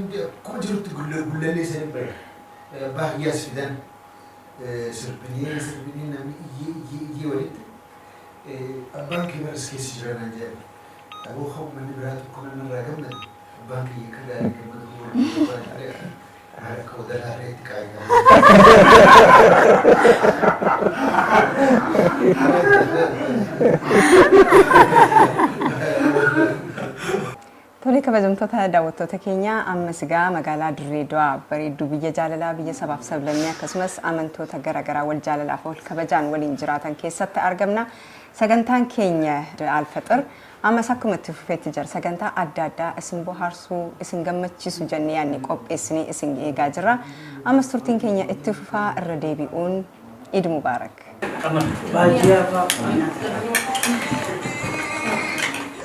كم جرت تقول لي سنبرة باقي أسفدان سربني نمني ولد البنك يبرز كيس جرانا جاب أبو خوف من برات كنا من رقمنا البنك يكلا كمان هو على كودر على كايا Tole kabajamtoota daawwattoota keenya ammas gaa magaalaa Dirreedawaa bareedduu biyya jaalalaa biyya sabaaf sablammii akkasumas amantoota garaagaraa wal jaalalaaf wal kabajaan waliin jiraatan keessatti argamna. Sagantaan keenya Alfaxir ammas akkuma itti fufeetti jira sagantaa adda addaa isin bohaarsuu isin gammachiisu jennee yaadne qopheessinee isin eegaa jirra. Ammas turtiin keenya itti fufaa irra deebi'uun Eid Mubaarak.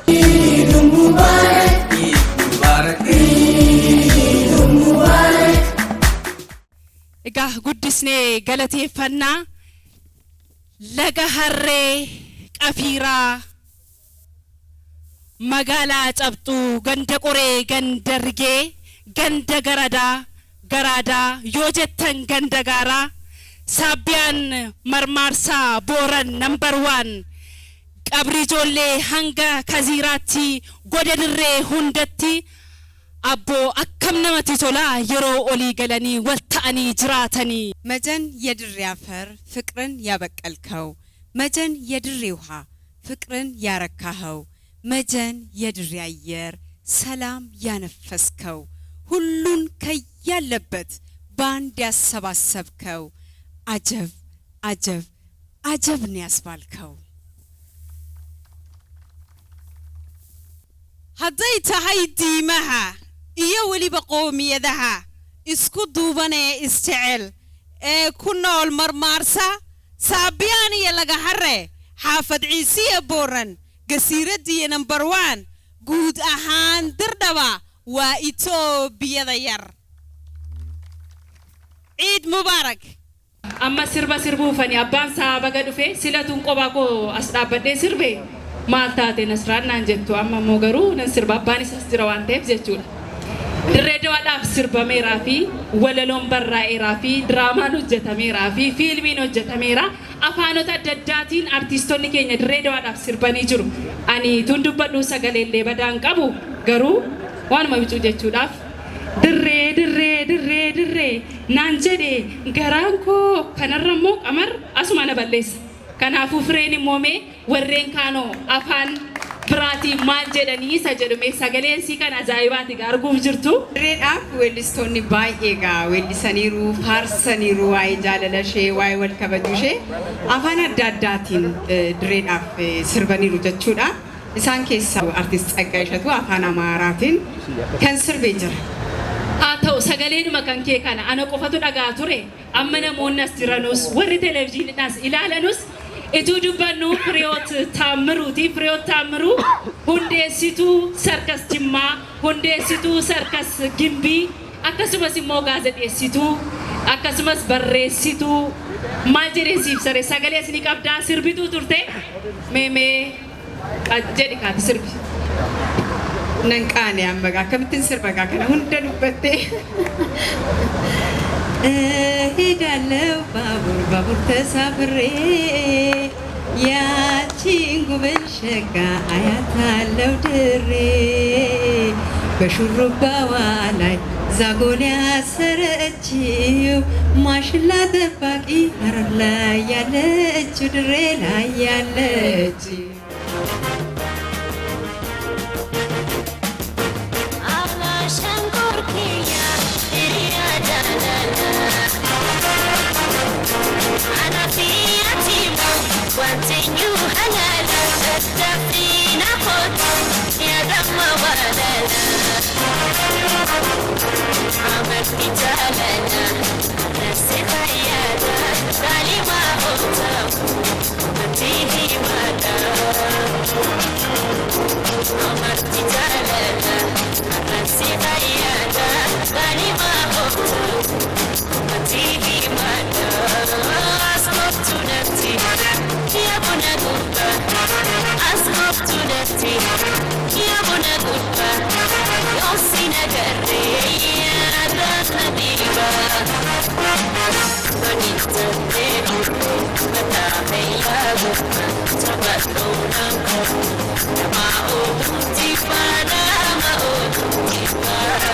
Eid Mubarak, Eid Mubarak, Eid Mubarak. Egaa guddisnee galateeffannaa laga harree qafiiraa magaalaa cabxuu ganda qoree ganda rigee ganda garaadaa yoo jettan ganda gaaraa Sabbiyaan marmaarsaa booran number 1 qabri ijoollee hanga kaziiraatti goda dirree hundatti abboo akkam namatti tola yeroo olii galanii wal ta'anii jiraatanii መጀን የድሬ አፈር ፍቅርን ያበቀልከው መጀን የድሬ ውሃ ፍቅርን ያረካኸው መጀን የድሬ አየር ሰላም ያነፈስከው ሁሉን ከያለበት ባንድ ያሰባሰብከው አጀብ አጀብ አጀብ ነው ያስባልከው hadday tahay diimaha iyo weliba qoomiyadaha isku duubanee isjecel ee ku nool marmaarsa Sabbiyaan iyo laga harre xaafad ciisiya booran gasiiradiya number 1 guud ahaan Dirdhaba waa Itoobiyada yar Eid Mubarak amma sirba sirbuufani abbaan saaba dhufe silatuun qobaa koo as dhaabbadhee sirbe maal taate nasraan naan jettu amma immoo garuu nan sirba abbaan isaas jira waan ta'eef jechuudha. Dirreedawaadhaaf sirbameeraa fi walaloon barraa'eeraa fi diraamaan hojjetameeraa fi fiilmiin hojjetameera afaanota adda addaatiin artiistonni keenya Dirreedawaadhaaf sirbanii jiru. Ani tun dubbadhu sagaleellee badaan qabu garuu waanuma bicuu jechuudhaaf dirree naan jedhe garaan koo kanarra immoo qamar asuma na balleessa. Kanaafuu fireen immoomee warreen kaanoo afaan biraatii maal jedhanii isa jedhume sagaleensi kan ajaa'ibaati arguuf jirtu. Dirreedhaaf weellistoonni baay'ee gaa weellisaniiru faarsaniiru waa'ee jaalala ishee waa'ee wal kabajuu ishee afaan adda addaatiin dirreedhaaf sirbaniiru jechuudha. Isaan keessaa artiist Tsaggaayee Ishatuu afaan Amaaraatiin kan sirbee jira. Haa ta'u sagaleedhuma kan kee kana ana qofatu dhagaa ture amma namoonni as jiranus warri televezyiiniidhaas ilaalanus ituu dubbannu Fireewoot Taammiruuti. Fireewoot Taammiruu hundeessituu sarkas Jimmaa hundeessituu sarkas Gimbii akkasumas immoo gaazexeessituu akkasumas barreessituu maal jedhee sare sagalee isin qabdaa sirbituu turte meemee jedhi kaati sirbi. Nan qaane amma gaa kamittiin sirba gaa kana hunda dubbattee. Eedaለው babur ተሳፍሬ ያቺን ጉብል ሸጋ አያታለው ድሬ በሹሩባዋ ላይ ዛጎል ያሰረችው ማሽላ ጠባቂ ሀረር ላይ ያለችው ድሬ ላይ ያለችው Wanting you halal, tafina hot, ya damma walala. Amat bijalana, nasi khayala, salima hota, matihi mada. Amat bijalana, nasi khayala, salima hota, matihi mada. متي يا بنا قلبا يوصينا قري يا ذا حبيبا بني تنتهي متاحي يا بنا تبدونا ما أوتي فانا ما أوتي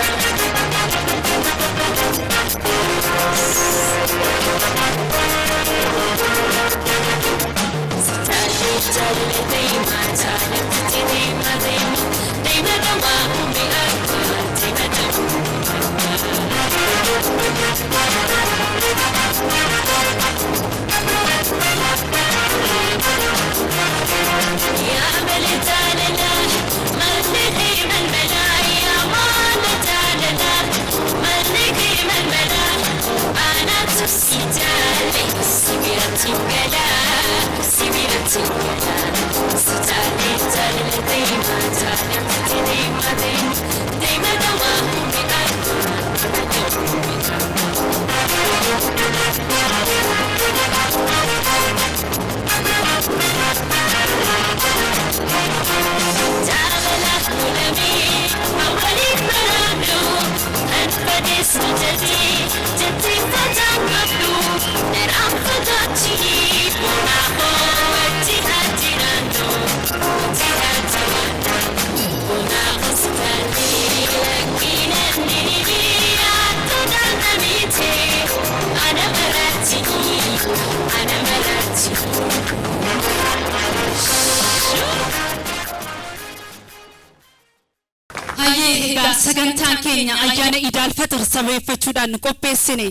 sagantaan keenya ayyaana idaal fatir sameeffachuudhaan qopheessine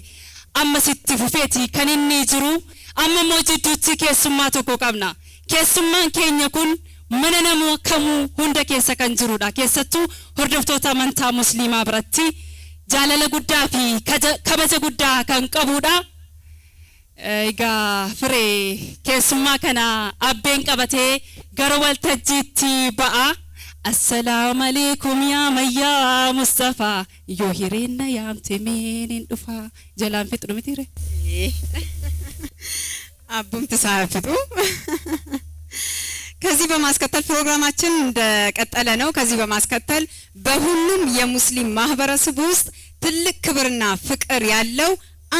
amma sitti fufeeti kan inni jiru amma immoo jidduutti keessummaa tokko qabna keessummaan keenya kun mana namoo kamuu hunda keessa kan jirudha keessattuu hordoftoota amantaa musliimaa biratti jaalala guddaa fi kabaja guddaa kan qabudha egaa firee keessummaa kana abbeen qabatee gara waltajjiitti ba'a السلام عليكم يا ميا مصطفى يوهرين يا امتمين دفا جلان فطر متيره አቡም ተሳፍጡ ከዚህ በማስከተል ፕሮግራማችን እንደቀጠለ ነው ከዚህ በማስከተል በሁሉም የሙስሊም ማህበረሰብ ውስጥ ትልቅ ክብርና ፍቅር ያለው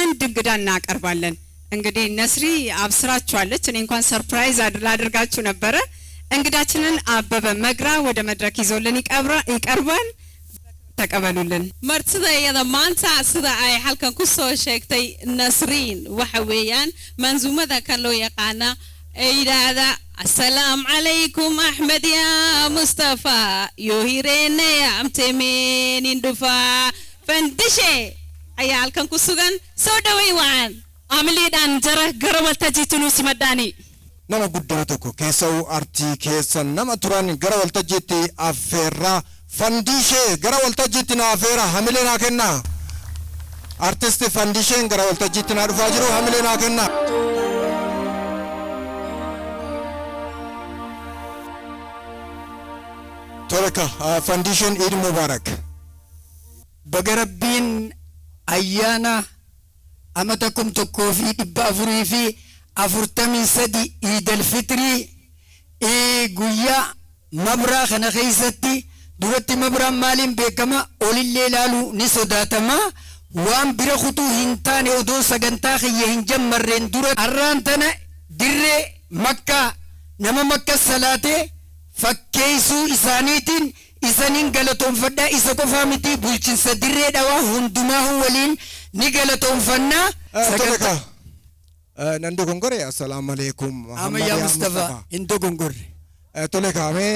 አንድ እንግዳ እናቀርባለን እንግዲህ ነስሪ አብስራችኋለች እኔ እንኳን ሰርፕራይዝ አድርጋችሁ ነበረ እንግዳችንን አበበ መግራ ወደ መድረክ ይዞልን ይቀርባል ተቀበሉልን martida iyada maanta sida ay halkan ku soo sheegtay Nasriin waxa weeyaan manzumada kan loo yaqaana ee yiraahda assalaamu calaykum Ahmed ya Mustafa yohirene amtemenin dhufa fandishe ayaa halkan ku sugan soo dhaway waan amliidaan jara gara waltajjiitti simaddaani nama guddaa tokko keessau artii keessan nama turan gara waltajjiitti affeerraa fandishee gara waltajjiitti na affeera hamilee naa kenna artisti fandisheen gara waltajjiitti na dhufaa jiru hamilee naa kenna toleka fandisheen Eid Mubarak bagarabbiin ayyaana amatakum tokkoo fi 443 Eid al-Fitri guyyaa mabraa kana keessatti duratti mabraan maaliin beekama olillee ilaalu ni sodaatama waan bira kutuu hin taane odoo sagantaa kiyya hin jammarreen dura arraan tana dirree makkaa nama makka salaatee fakkeessuu isaaniitiin isaaniin galatoonfadhaa isa qofaa miti bulchiinsa dirree dhawaa hundumaa waliin ni galatoonfannaa toleka nando gongore assalamu alaikum Amaya Mustafa indo gongore toleka me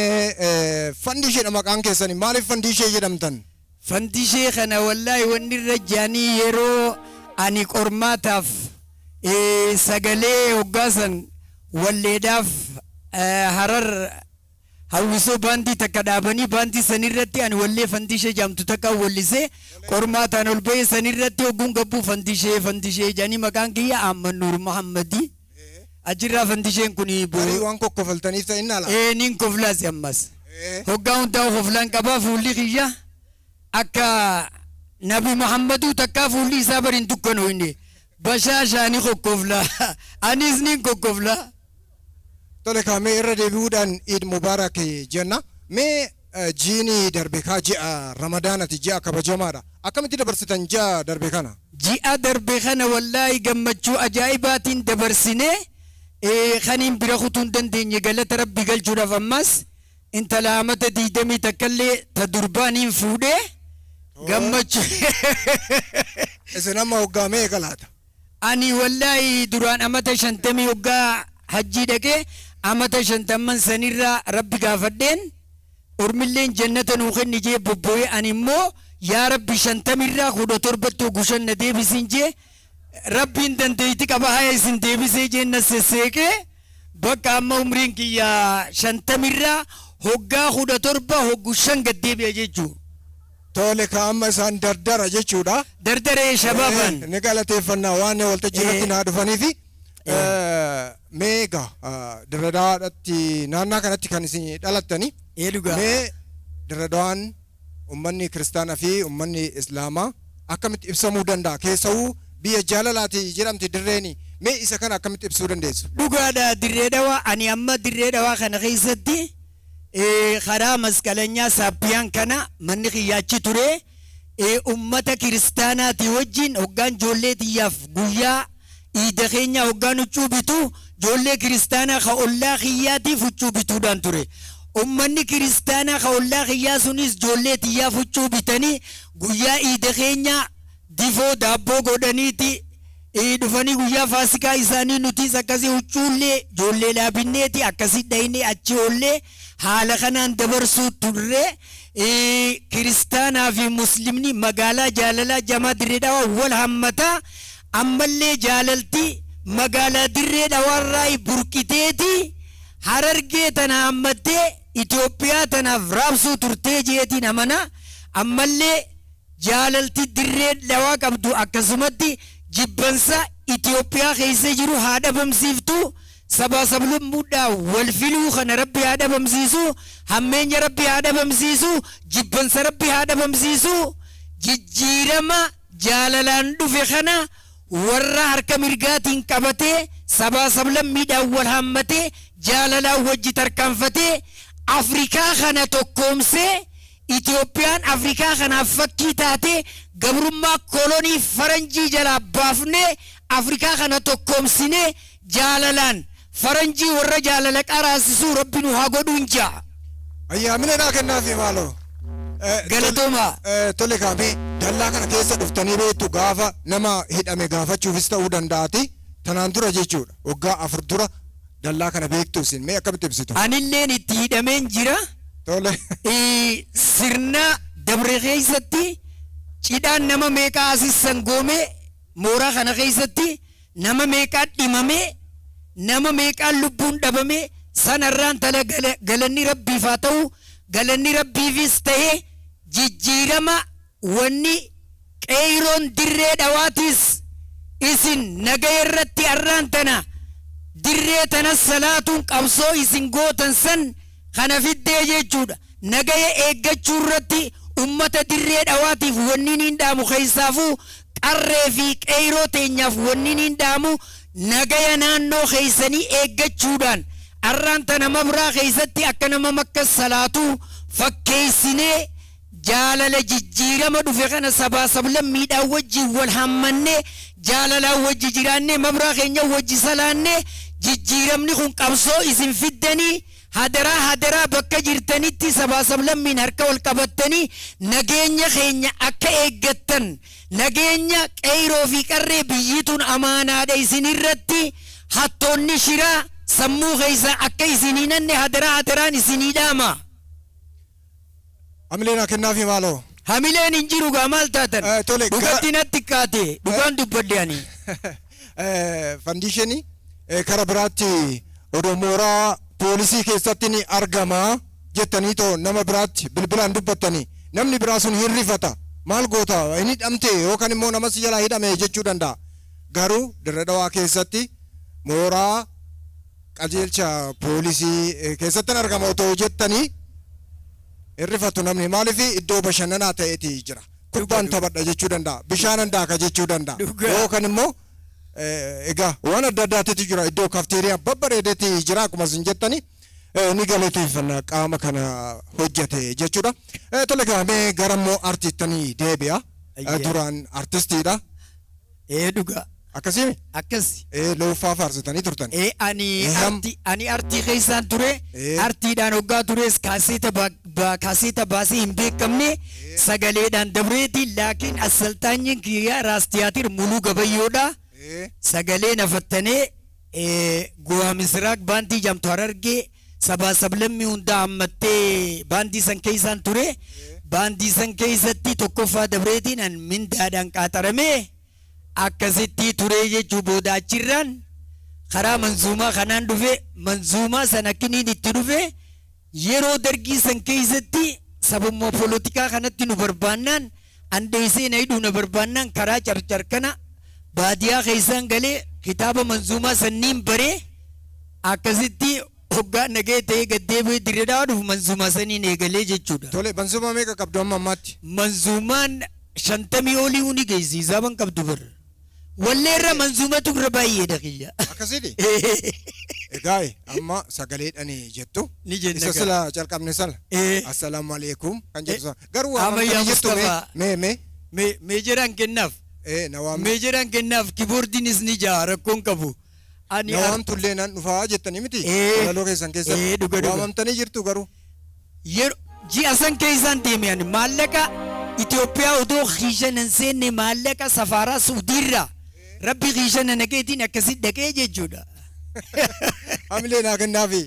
fandishee maqaan keessan maaliif fandishee jedhamtan fandishee kana wallahi wanni rajani yeroo ani qormaataaf sagalee hoggaasan walleedhaaf harar hawwisoo baandii takka dhaabanii baandii sanirratti ani wallee fandishee jaamtu takka wallisee qormaataan ol ba'ee sanirratti hogguun gabbuu fandishee jedhanii maqaan kiyya Ahmad Nuur Muhammadi ajirraa fandisheen kuni waan kokkofaltaniif ta'in ala nin koflaas ammas hoggaa hundaa koflaan qabaa fuulli kiyya akka nabi Muhammadu takkaa fuulli isaa barin dukkanoo inni bashaashaani kokkoflaa anis nin kokkoflaa Tole kaamee irra deebi'uudhaan Eid Mubaarak jenna. Mee jiini darbe kaa ji'a Ramadaanati ji'a kabajamaadha. Akkamitti dabarsitan ji'a darbe kana? Ji'a darbe kana wallaahi gammachuu ajaa'ibaatiin dabarsinee kaniin bira kutuu hin dandeenye galata rabbi galchuudhaaf ammas intala amata 20 takkallee ta durbaaniin fuudhee gammachuu. Isin amma hoggaa mee galaata? Ani wallaahi duraan amata 50 hoggaa hajjii dhaqee amata 50 sanirraa rabbi gaafadheen ormilleen jannata nuu kenni jee bobboo'ee ani immoo yaa rabbi 50 irraa 17 gushanna deebisiin jee rabbiin dandeeyti qaba haa isin deebisee jeenna sesseeqee bakka amma umriin kiyya 50 irraa hoggaa 17 hoggushan gad deebi'a jechuu. Tole ka amma isaan dardara jechuudha. Dardaree shababan. Ni galateeffannaa waan waltajjii irratti naa dhufaniifi meega dirradaadhaatti naannaa kanatti kan isin dhalattani. Mee dirradaan ummanni kiristaanaa fi ummanni islaamaa akkamitti ibsamuu danda'a? Keessawuu biyya jaalalaati jedhamti dirreeni. Mee isa kana akkamitti ibsuu dandeessu? Dhugaadha dirree dhawaa ani amma dirree dhawaa kana keessatti karaa masqalanyaa saaphiyaan kana manni kiyyaachi ture ummata kiristaanaati wajjin hoggaan ijoollee xiyyaaf guyyaa iida keenya hoggaan huccuu bitu ijoollee kiristaanaa ka ollaa kiyyaatiif huccuu bituudhaan ture. Ummanni kiristaanaa ka ollaa kiyyaa sunis ijoollee xiyyaaf huccuu bitanii guyyaa iida keenya difoo daabboo godhaniiti dhufanii guyyaa faasikaa isaanii nutis akkasii huccuullee ijoollee laabinneeti akkasii dhayinee achi oollee haala kanaan dabarsuu turre kiristaanaa fi muslimni magaalaa jaalalaa jamaa dirree dhawaa wal hammataa ammallee jaalalti magaalaa dirree dhawaarraa burqiteeti harargee tana hammattee Itoophiyaa tanaaf raabsuu turtee jeetiin amana ammallee jaalalti dirree dhawaa qabdu akkasumatti jibbansa Itoophiyaa keessa jiru haa dhabamsiiftu sabaa sablammuudhaa wal filuu kana rabbi haa dhabamsiisu hammeenya rabbi haa dhabamsiisu jibbansa rabbi haa dhabamsiisu jijjiirama jaalalaan dhufe kana warra harka mirgaatiin qabatee sabaa sablammiidhaan wal hammatee jaalalaan wajji tarkaanfatee Afrikaa kana tokkoomsee Itoophiyaan Afrikaa kanaaf fakkii taatee gabrummaa kolonii faranjii jalaa baafnee Afrikaa kana tokkoomsinee jaalalaan faranjii warra jaalala qaraasisuu rabbi nu haa godhuun ja'a. Ayyaamina naa kennaafi maaloo. Galatooma. Tole kaamee dallaa kana keessa dhuftanii beektu gaafa nama hidhame gaafachuufis ta'uu danda'ati. Tanaan dura jechuudha. Waggaa 4 dura dallaa kana beektu isin mee akkamitti ibsitu? Anilleen itti hidhameen jira. Tole. Sirna dabre keessatti cidhaan nama meeqaa asissan goomee mooraa kana keessatti nama meeqaa dhimamee nama meeqaa lubbuun dhabamee sanarraan tala galanni rabbiif haa ta'u galanni rabbiifis ta'ee jijjiirama wanni qeeyroon dirree dhawaatis isin nagaya irratti arraan tana dirree tana salaatuun qabsoo isin gootan san kana fiddee jechuudha. Nagaya eeggachuu irratti ummata dirree dhawaatiif wanni niin dhaamu keessaafuu qarree fi qeeyroo teenyaaf wanni niin dhaamu nagaya naannoo keeysanii eeggachuudhaan arraan tana mabraa keessatti akka nama makka salaatuu fakkeessinee jaalala jijjiirama dhufe kana sabaa sablammiidhaan wajjin wal hammannee jaalalaan wajji jiraannee mabraa keenya wajji salaannee jijjiiramni kun qabsoo isin fiddanii hadaraa bakka jirtanitti sabaa sablammiin harka wal qabattanii nageenya keenya akka eeggattan nageenya qeeyroo fi qarree biyyiituun amaanaadha isin irratti hattoonni shiraa sammuu keessa akka isinii nanne hadaraan isinii dhaama. Hamileen kennaafi maaloo. Hamileen hin jiru gaa maal taatan. Dhugatti natti kaate dhugaan dubbadde ani. Fandishanii kara biraatti odoo mooraa poolisii keessatti ni argama jettanii too nama biraatti bilbilaan dubbattanii namni biraa sun hirrifata maal goota inni hidhamte yookaan immoo namas jalaa hidhame jechuu danda'a. Garuu dirree dhawaa keessatti mooraa qajeelcha poolisii keessatti argama otoo jettanii hirrifatu namni maaliif iddoo bashannanaa ta'eeti jira. Kubbaan taphadha jechuu danda'a. Bishaan handaaka jechuu danda'a. Yookaan immoo egaa waan adda addaatitu jira iddoo kafteeriyaa babbareedeeti jira akkuma isin jettani ni galateeffannaa qaama kana hojjete jechuudha. Tole gaamee garammoo artiistanii deebi'a. Duraan artistiidha. Dhugaa. Akkasii? Akkasi. Looffaa faarsitanii turtan. Ani artii keessaan ture. Artiidhaan hoggaa tures kaaseeta baasee hin beekamne sagaleedhaan dabreeti laakiin assaltaanyin kiyyaa raas tiyaatir muluu gabayyoodha. Sagalee nafattanee guwaa misiraak baandii jamtu harargee sabaa sablammii hundaa hammattee baandii san keessaan ture. Baandii san keessatti tokkoffaa dabreetiin an mindaadhaan qaaxaramee akkasitti turee jechuu booda achirraan karaa manzuumaa kanaan dhufe manzuumaa san akkiniin itti dhufe yeroo dargii san keessatti sabummaa poolitikaa kanatti nu barbaannaan andeessee na hidhuu na barbaannaan karaa carcar kana baadiyaa keessaan galee kitaaba manzuumaa sanniin baree akkasitti hoggaa nagee ta'ee gaddeebi'ee dirreedhaa dhufu manzuumaa saniin eegalee jechuudha. Tole manzuumaa meeqa qabdu amma ammaatti? Manzuumaan 50 olii uni geessisaa ban qabdu bar. Walleerra manzuumatu irra baay'eedha kiyya. Akkasiiti? Egaa amma sagaleedhani jettu. Ni jenna. Isa sila calqabne sala. Assalaamu alaikum kan jettu. Garuu Ammayyaa Mustafa. Mee jedhan kennaaf. Mee jedhan kennaaf kiboordiinis ni jaa rakkoon qabu. Nawaamtullee nan dhufaa jettanii miti? Walaloo keessan keessatti. Waamamtanii jirtu garuu. Ji'a san keessaan deemean maallaqa Itoophiyaa odoo xiishan hin seenne maallaqa safaaraa Suudiirraa rabbi xiishan nageetiin akkasi dhaqee jechuudha. Hamilee naa kennaafi.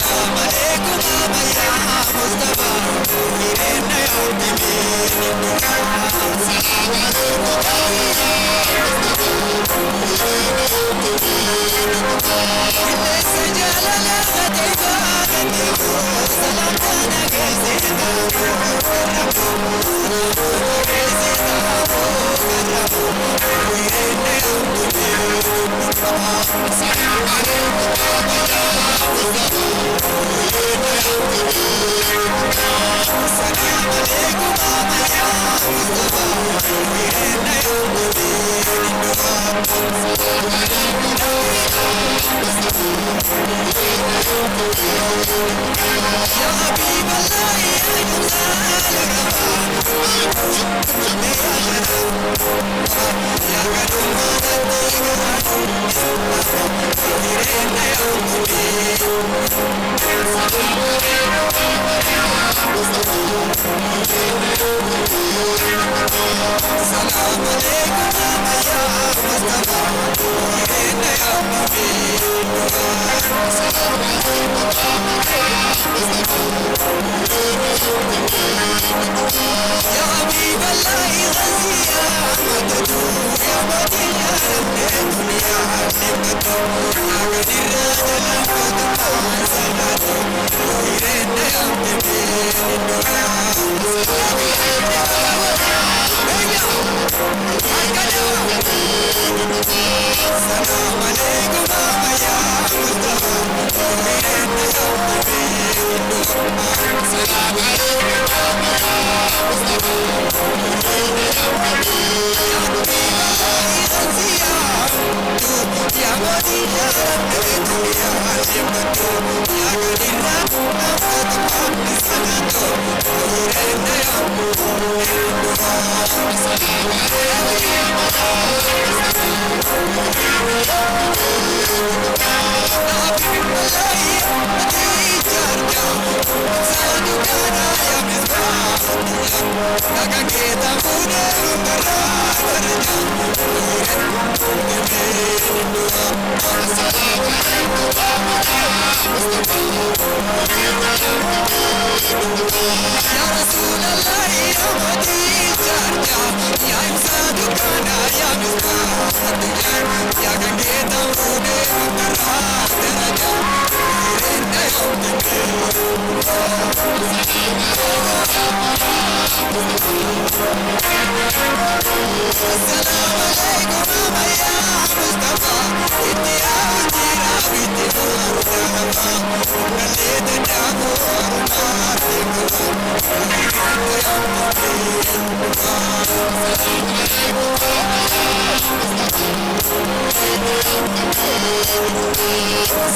Ya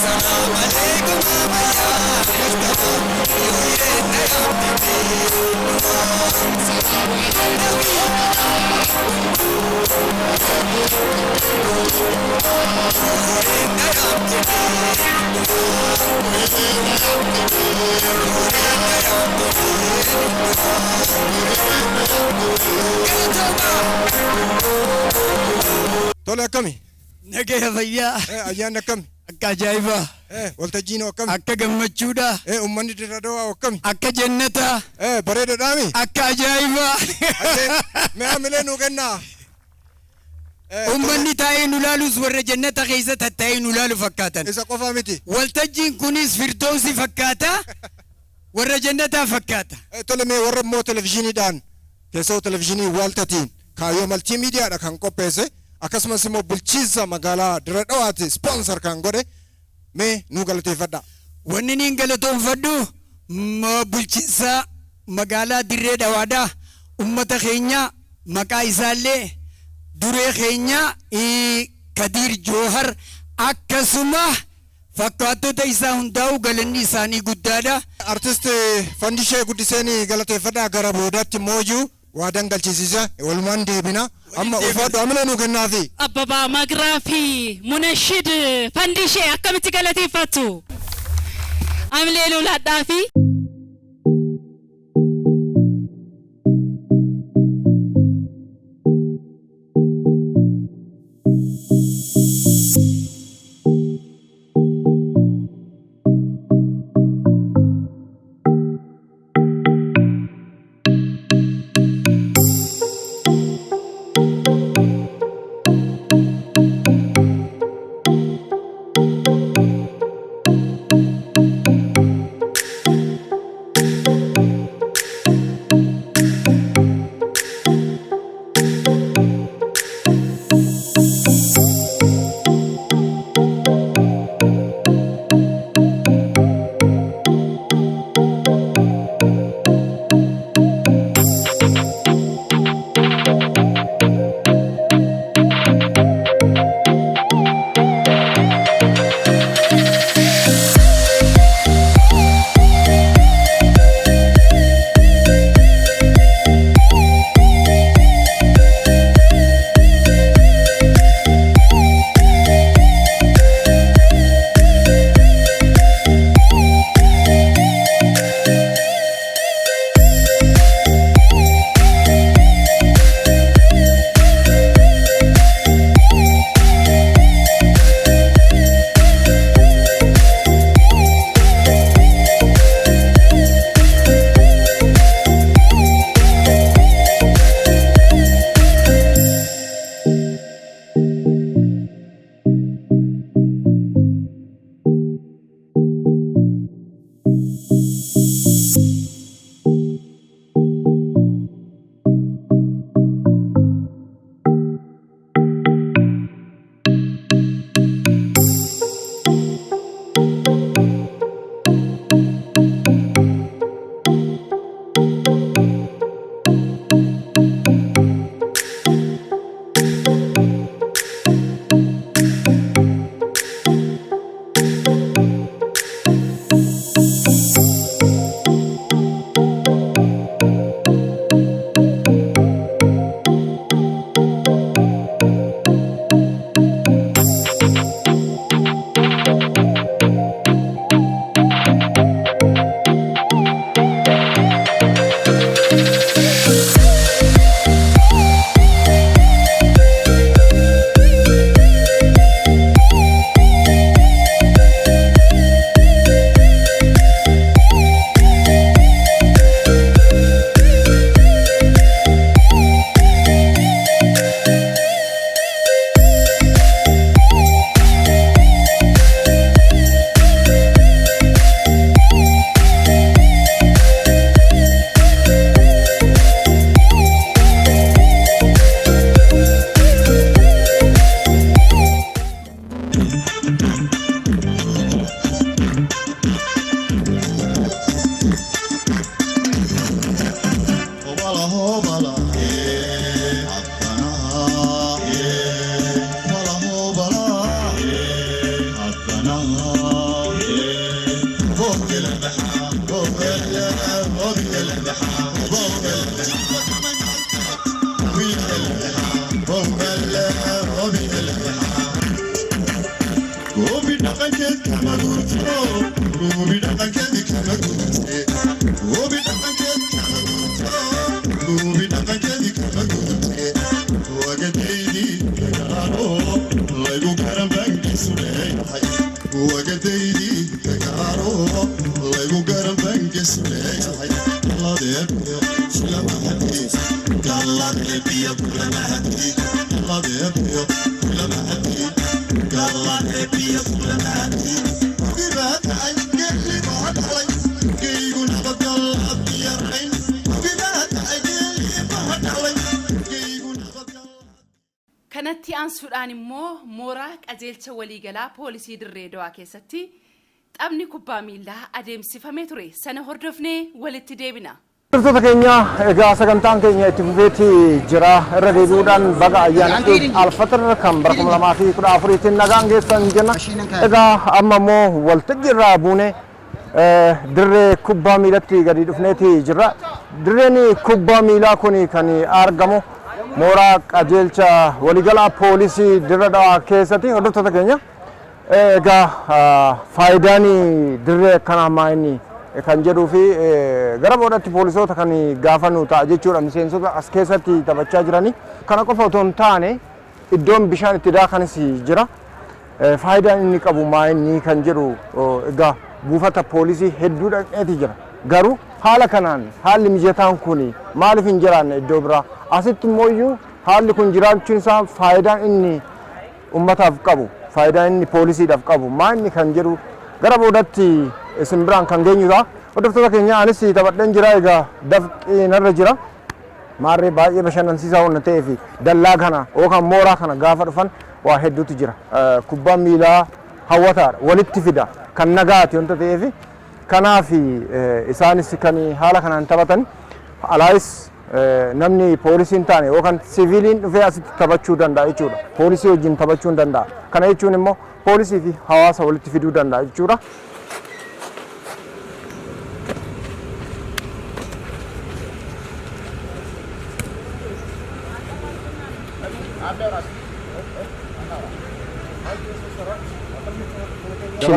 Salam alaikum amaya Mustafa Yure nayam Tole akkami? Nagaya fayyaa. Ayyaanni akkami? Akka ajaa'ibaa. Waltajjiin akkami? Akka gammachuudha. Uummanni dirra dawaa akkami? Akka jannataa. Bareedaadhaami? Akka ajaa'ibaa. Mi'a milee nuu kennaa. Uummanni taa'ee nu laalus warra jannata keessa tattaa'ee nu laalu fakkaatan. Isa qofaa miti. Waltajjiin kunis firdoosi fakkaata. Warra jannataa fakkaata. Tole mee warra immoo televizyiiniidhaan keessoo televizyiinii waaltatiin kaayyoo maltii miidiyaadha kan qopheesse akkasumas immoo bulchiinsa magaalaa Dirre Dhawaati sponsor kan godhe mee nuu galateeffadha. Wanni niin galatoonfadhu bulchiinsa magaalaa Dirree Dhawaadhaa ummata keenya maqaa isaallee duree keenya Kadiir Joohar akkasuma fakkaattota isaa hundaa'u galanni isaanii guddaadha. Artist Fandishee Guddiseen galateeffadha gara boodaatti moojuu waa dangalchisiisa walumaan deebina amma uffadhu amala nu kennaafi. Abbabaa Magraa fi Munashid Fandishee akkamitti galateeffattu? Amlee lolaadhaa fi kanatti aansuudhaan immoo mooraa qajeelcha waliigalaa poolisii dirree dawaa keessatti taphni kubbaa miilaa adeemsifamee ture sana hordofnee walitti deebina. Hordoftoota keenya egaa sagantaan keenya itti fufeetii jira irra deebi'uudhaan baga ayyaana Alfaxir kan bara 2014tiin nagaan geessan jenna. Egaa amma immoo waltajjii irraa buune dirree kubbaa miilatti gadi dhufneetii jirra. Dirreen kubbaa miilaa kun kan argamu mooraa qajeelcha waliigalaa poolisii dirree dawaa keessatti. Hordoftoota keenya egaa faayidaan dirree kanaa maali kan jedhuu fi gara boodatti poolisoota kan gaafannu ta'a jechuudha. Miseensota as keessatti taphachaa jiranii kana qofa otoo hin taane iddoon bishaan itti daakanis jira. Faayidaan inni qabu maali kan jedhu egaa buufata poolisii hedduu dhaqeeti jira. Garuu haala kanaan haalli mijataan kun maaliif hin jiraanne iddoo biraa asitti immoo haalli kun jiraachuun isaa faayidaan inni ummataaf qabu faayidaan inni poolisiidhaaf qabu maali kan jedhu gara boodatti isin biraan kan geenyu ta'a. Hordoftoota keenya anis taphadheen jira egaa dafqii narra jira. Maarree baay'ee bashannansiisaa waan ta'eef dallaa kana yookaan mooraa kana gaafa dhufan waa hedduutu jira. Kubbaan miilaa hawwataadha walitti fida kan nagaati wanta ta'eef kanaaf isaanis kan haala kanaan taphatan alaayis namni poolisiin taane yookaan siviiliin dhufee asitti taphachuu danda'a jechuudha. Poolisii wajjin taphachuu danda'a. Kana jechuun immoo poolisii fi hawaasa walitti fiduu danda'a jechuudha.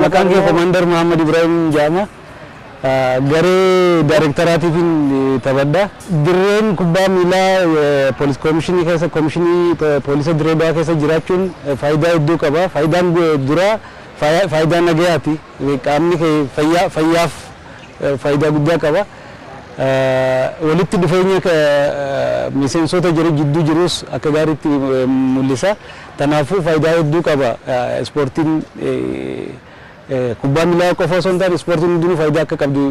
Maqaan kee Komaander Muhammad Ibrahim jedhama. Garee daayireektaraatiin taphadha. Dirreen kubbaa miilaa poolis koomishinii keessa koomishinii poolisa dirree dawaa keessa jiraachuun faayidaa hedduu qaba. Faayidaan duraa faayidaa nagayaati. Qaamni fayyaaf faayidaa guddaa qaba. Walitti dhufeenya miseensota jidduu jirus akka gaariitti mul'isa. Kanaafuu faayidaa hedduu qaba. Ispoortiin kubbaa miilaa qofa osoo hin taane ispoortiin hundinuu faayidaa akka qabdu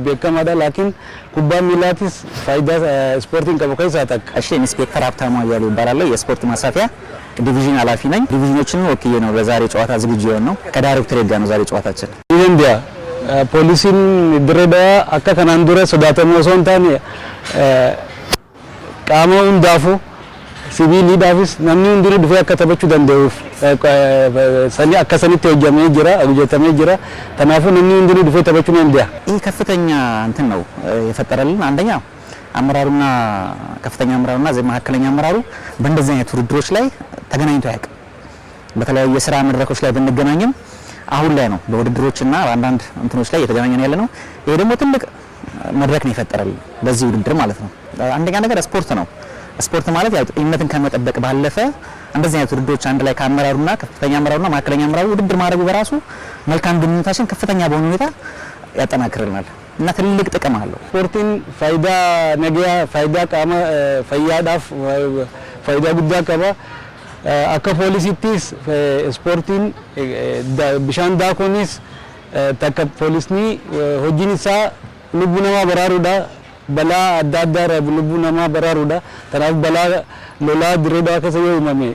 beekamaadha. Laakiin kubbaa miilaatis faayidaa ispoortiin qabu keessaa takka. እሺ ኢንስፔክተር ሀብታሙ አያሌው እባላለሁ። የስፖርት ማስፋፊያ ዲቪዥን ኃላፊ ነኝ። ዲቪዥኖችን ወክዬ ነው በዛሬ ጨዋታ ዝግጁ የሆነው። ከዳይሬክተር ጋር ነው ዛሬ ጨዋታችን። ኢንዲያ ፖሊሲን ድሬ ዳዋ akka kanaan dura sodaatamoo osoo hin taane qaama hundaaf siviiliidhaafis namni hundinuu dhufee akka taphachuu danda'uuf sanii akka sanitti hojjetamee jira. Kanaafuu namni hundinuu dhufee taphachuu danda'a. ይህ ከፍተኛ እንትን ነው የፈጠረልን። አንደኛ አመራሩና ከፍተኛ አመራሩና መካከለኛ አመራሩ በእንደዚህ አይነት ውድድሮች ላይ ተገናኝቶ አያውቅም። በተለያዩ የስራ መድረኮች ላይ ብንገናኝም አሁን ላይ ነው በውድድሮችና በአንዳንድ እንትኖች ላይ እየተገናኘን ያለ ነው። ይሄ ደግሞ ትልቅ መድረክ ነው የፈጠረልን በዚህ ውድድር ማለት ነው። አንደኛ ነገር ስፖርት ነው። ስፖርት ማለት ያው ጤንነትን ከመጠበቅ ባለፈ እንደዚህ አይነት ውድድሮች አንድ ላይ ከአመራሩና ከፍተኛ አመራሩና መካከለኛ አመራሩ ውድድር ማድረጉ በራሱ መልካም ግንኙነታችን ከፍተኛ በሆነ ሁኔታ ያጠናክርልናል እና ትልቅ ጥቅም አለው። ስፖርቲን ፋይዳ ነገያ ፋይዳ ቃማ ፈያዳፍ ፋይዳ ጉዳ ቀባ akka poolisiittis ispoortiin bishaan daakuunis takka poolisni hojiin isaa lubbuu namaa baraaruudha. Balaa adda addaa lubbuu namaa baraaruudha. Kanaaf balaa lolaa dirree dawaa keessa yoo uumame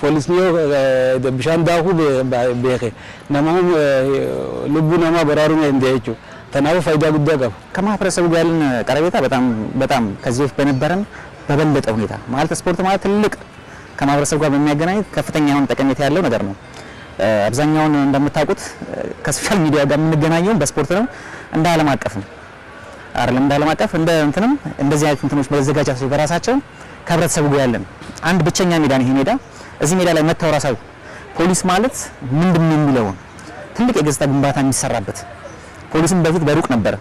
poolisni yoo bishaan daakuu beeke nama lubbuu namaa baraaruu ni danda'a jechuudha. Kanaaf faayidaa guddaa qaba. ከማህበረሰቡ ጋር ያለን ቀረቤታ በጣም ከዚህ በፊት በነበረን በበለጠ ሁኔታ ማለት ስፖርት ማለት ትልቅ ከማህበረሰቡ ጋር በሚያገናኝ ከፍተኛ የሆነ ጠቀሜታ ያለው ነገር ነው። አብዛኛውን እንደምታውቁት ከሶሻል ሚዲያ ጋር የምንገናኘው በስፖርት ነው። እንደ ዓለም አቀፍ ነው አይደለም፣ እንደ ዓለም አቀፍ እንደ እንትንም እንደዚህ አይነት እንትኖች መዘጋጃቸው በራሳቸው ከህብረተሰቡ ጋር ያለን አንድ ብቸኛ ሜዳ ነው። ይሄ ሜዳ እዚህ ሜዳ ላይ መተው ራሳው ፖሊስ ማለት ምንድነው የሚለው ትልቅ የገጽታ ግንባታ የሚሰራበት ፖሊስም በፊት በሩቅ ነበር።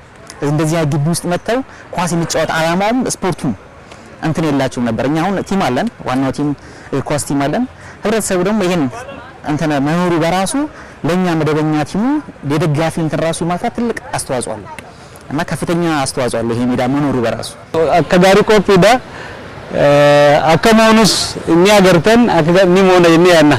እንደዚህ ግቢ ውስጥ መጥተው ኳስ የሚጫወት አላማውም ስፖርቱም እንትን የላቸውም ነበር። እኛ አሁን ቲም አለን፣ ዋናው ቲም ኳስ ቲም አለን። ህብረተሰቡ ደግሞ ይሄን እንትን መኖሩ በራሱ ለኛ መደበኛ ቲሙ የደጋፊ እንትን ራሱ ማፍራት ትልቅ አስተዋጽኦ አለው እና ከፍተኛ አስተዋጽኦ አለው ይሄ ሜዳ መኖሩ በራሱ ከጋሪ ቆፒዳ አከማውንስ የሚያገርተን ኒሞነ የሚያና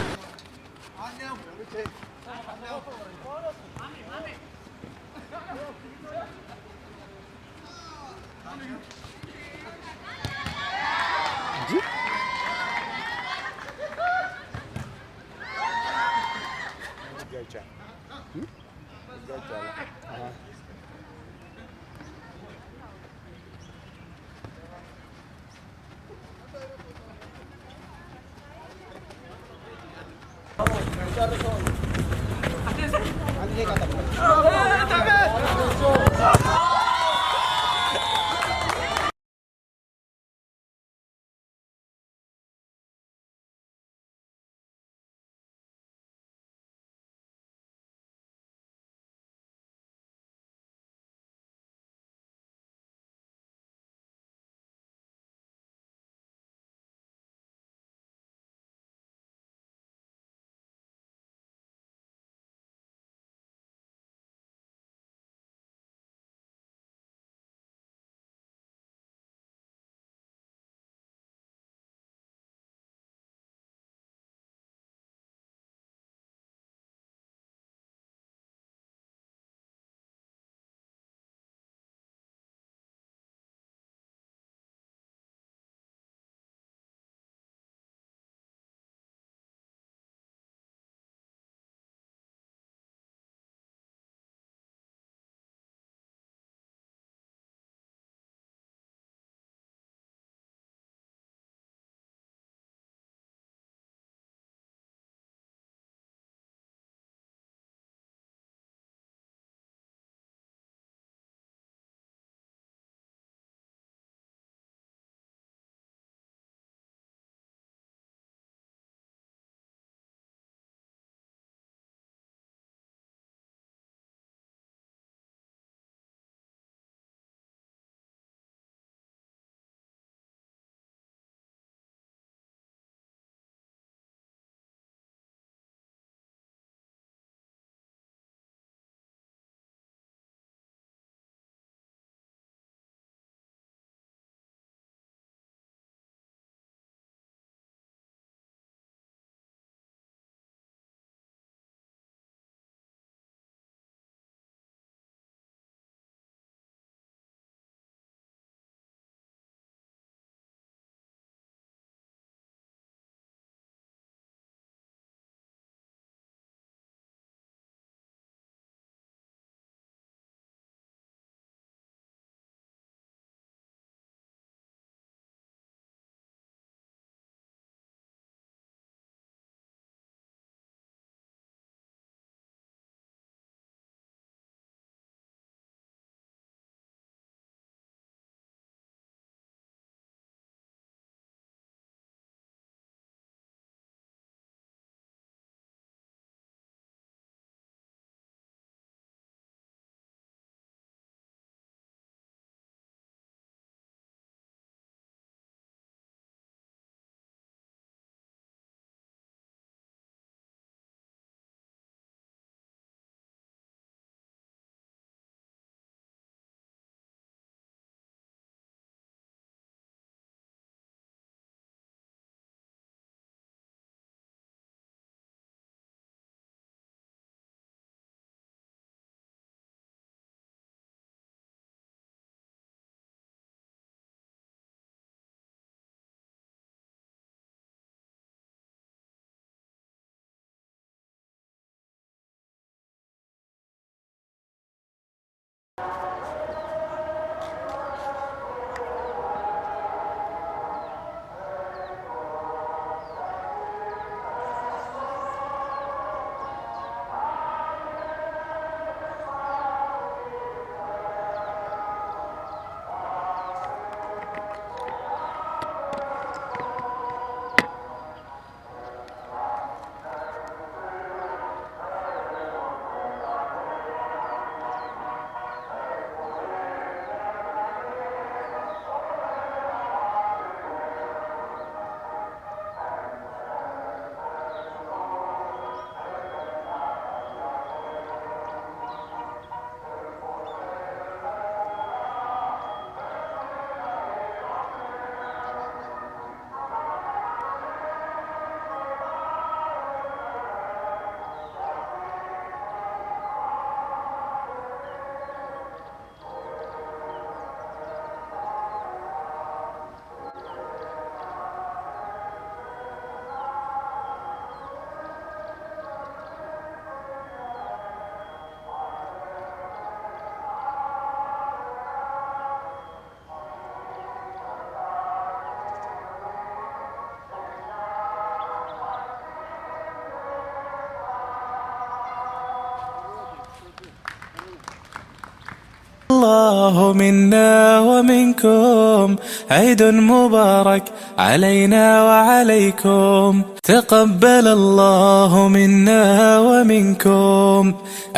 الله منا ومنكم عيد مبارك علينا وعليكم تقبل الله منا ومنكم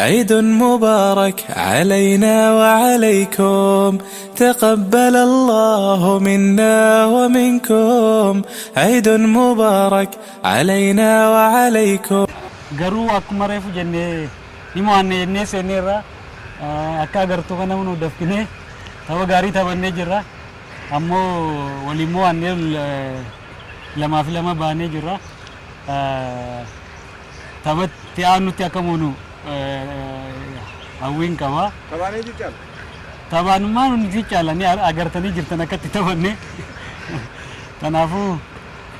عيد مبارك علينا وعليكم تقبل الله منا ومنكم عيد مبارك علينا وعليكم garuu akkuma reefu jennee himaanne jennee seeneerra akka agartuu kana nu dafkine tapha gaarii taphannee jirra ammoo walimmoo annee lamaaf lama baanee jirra taphatti aanutti akka moonu hawwiin qaba Tabaanii jechaan taphaanummaa nuti caalanii agartanii jirtan akkatti taphanne kanaafuu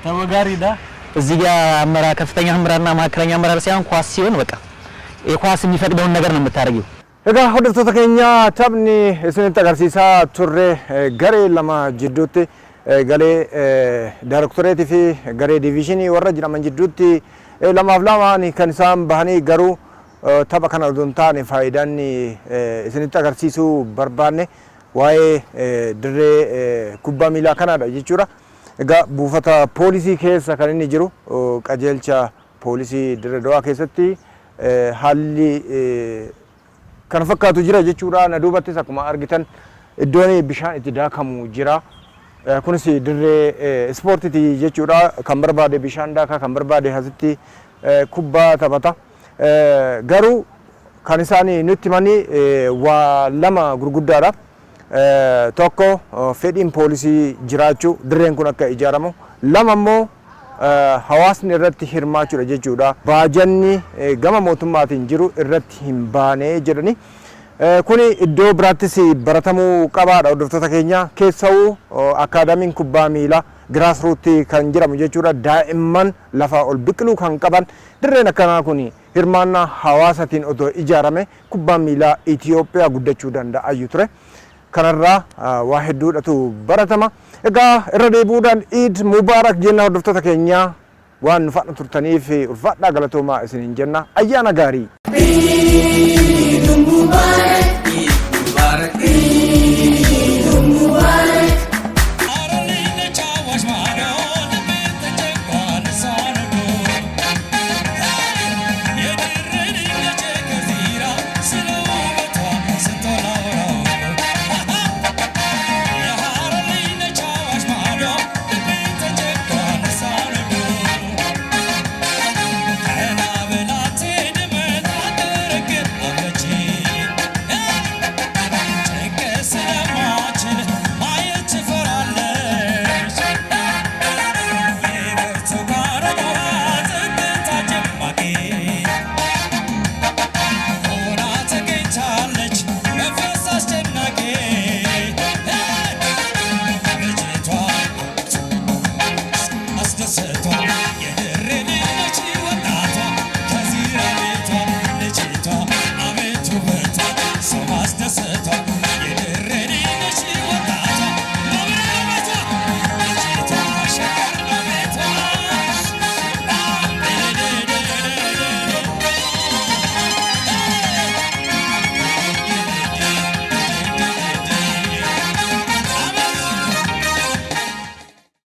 tapha gaariidha እዚህ ጋር አመራ ከፍተኛ አመራርና ማዕከለኛ አመራር ሳይሆን ኳስ ሲሆን በቃ የኳስ የሚፈቅደውን ነገር ነው የምታደርጊው egaa hordoftoota keenya taphni isinitti agarsiisaa turre garee lama jidduutti galee daarektoreetii fi garee diviizhinii warra jedhaman jidduutti lamaaf lamaan kan isaan bahanii garuu tapha kana osoo hin taane faayidaan isinitti agarsiisuu barbaanne waa'ee dirree kubbaa miilaa kanaadha jechuudha. Egaa buufata poolisii keessa kan inni jiru qajeelcha poolisii Dirree Dhawaa keessatti haalli kan fakkaatu jira jechuudha. Na duubattis akkuma argitan iddoon bishaan itti daakamu jira. Kunis dirree ispoortiiti jechuudha. Kan barbaade bishaan daakaa kan barbaade asitti kubbaa taphata. Garuu kan isaan nutti himanii waa lama gurguddaadha. Tokko fedhiin poolisii jiraachuu dirreen kun akka ijaaramu lama immoo hawaasni irratti hirmaachuudha jechuudha. Baajanni gama mootummaatiin jiru irratti hin baane jedhani. Kuni iddoo biraattis baratamuu qabaadha hordoftoota keenya keessawuu akaadaamiin kubbaa miilaa giraasruutti kan jedhamu jechuudha. Daa'imman lafaa ol biqiluu kan qaban dirreen akkanaa kun hirmaannaa hawaasatiin otoo ijaarame kubbaan miilaa Itoophiyaa guddachuu danda'ayyuu ture. Kanarraa waa hedduudhatu baratama. Egaa irra deebi'uudhaan Eid Mubaarak jenna hordoftoota keenya waan nu faana turtaniif ulfaadhaa galatoomaa isiniin jenna. Ayyaana gaarii. Eid Mubaarak, Eid Mubaarak, Eid Mubaarak. Just